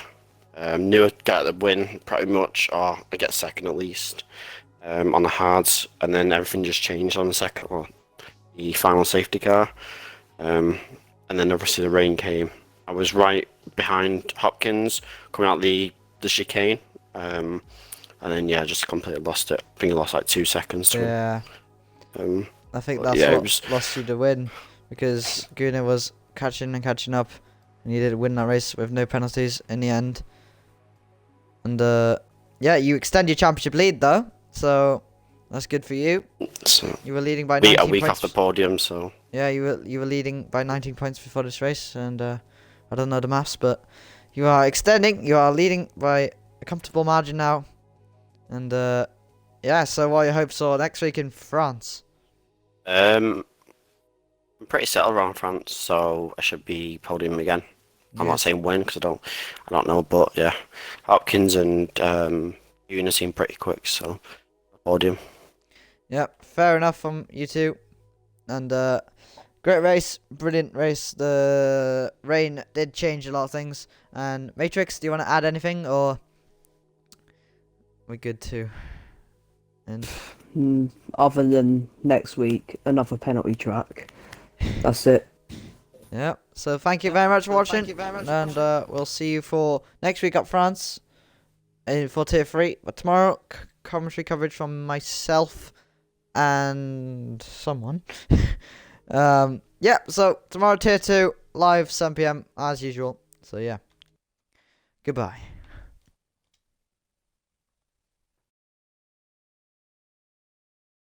Knew I'd get the win pretty much, or I get second at least on the hards, and then everything just changed on the second, or the final safety car. And then obviously the rain came. I was right behind Hopkins coming out the chicane, and then yeah, just completely lost it. I think I lost like 2 seconds to Yeah. him. I think But that's yeah, it what was- lost you the win because Gunnar was catching up, and you did win that race with no penalties in the end. And yeah, you extend your championship lead though, so that's good for you. So You were leading by beat 19 a week points. off the podium, so Yeah, you were leading by 19 points before this race, and I don't know the maths, but you are extending. You are leading by a comfortable margin now, and yeah. So what are your hopes for next week in France? I'm pretty settled around France, so I should be podium again. I'm Yeah. not saying win because I don't know, but yeah, Hopkins and Una seem pretty quick, so podium. Yep, fair enough from you two. And great race, brilliant race. The rain did change a lot of things. And Matrix, do you want to add anything, or we good to end? Other than next week, another penalty track. That's it. Yep. So thank you very much for watching, and we'll see you for next week up France, for Tier 3. But tomorrow, commentary coverage from myself and someone. Yeah, so tomorrow Tier 2, live 7 PM as usual. So yeah, goodbye.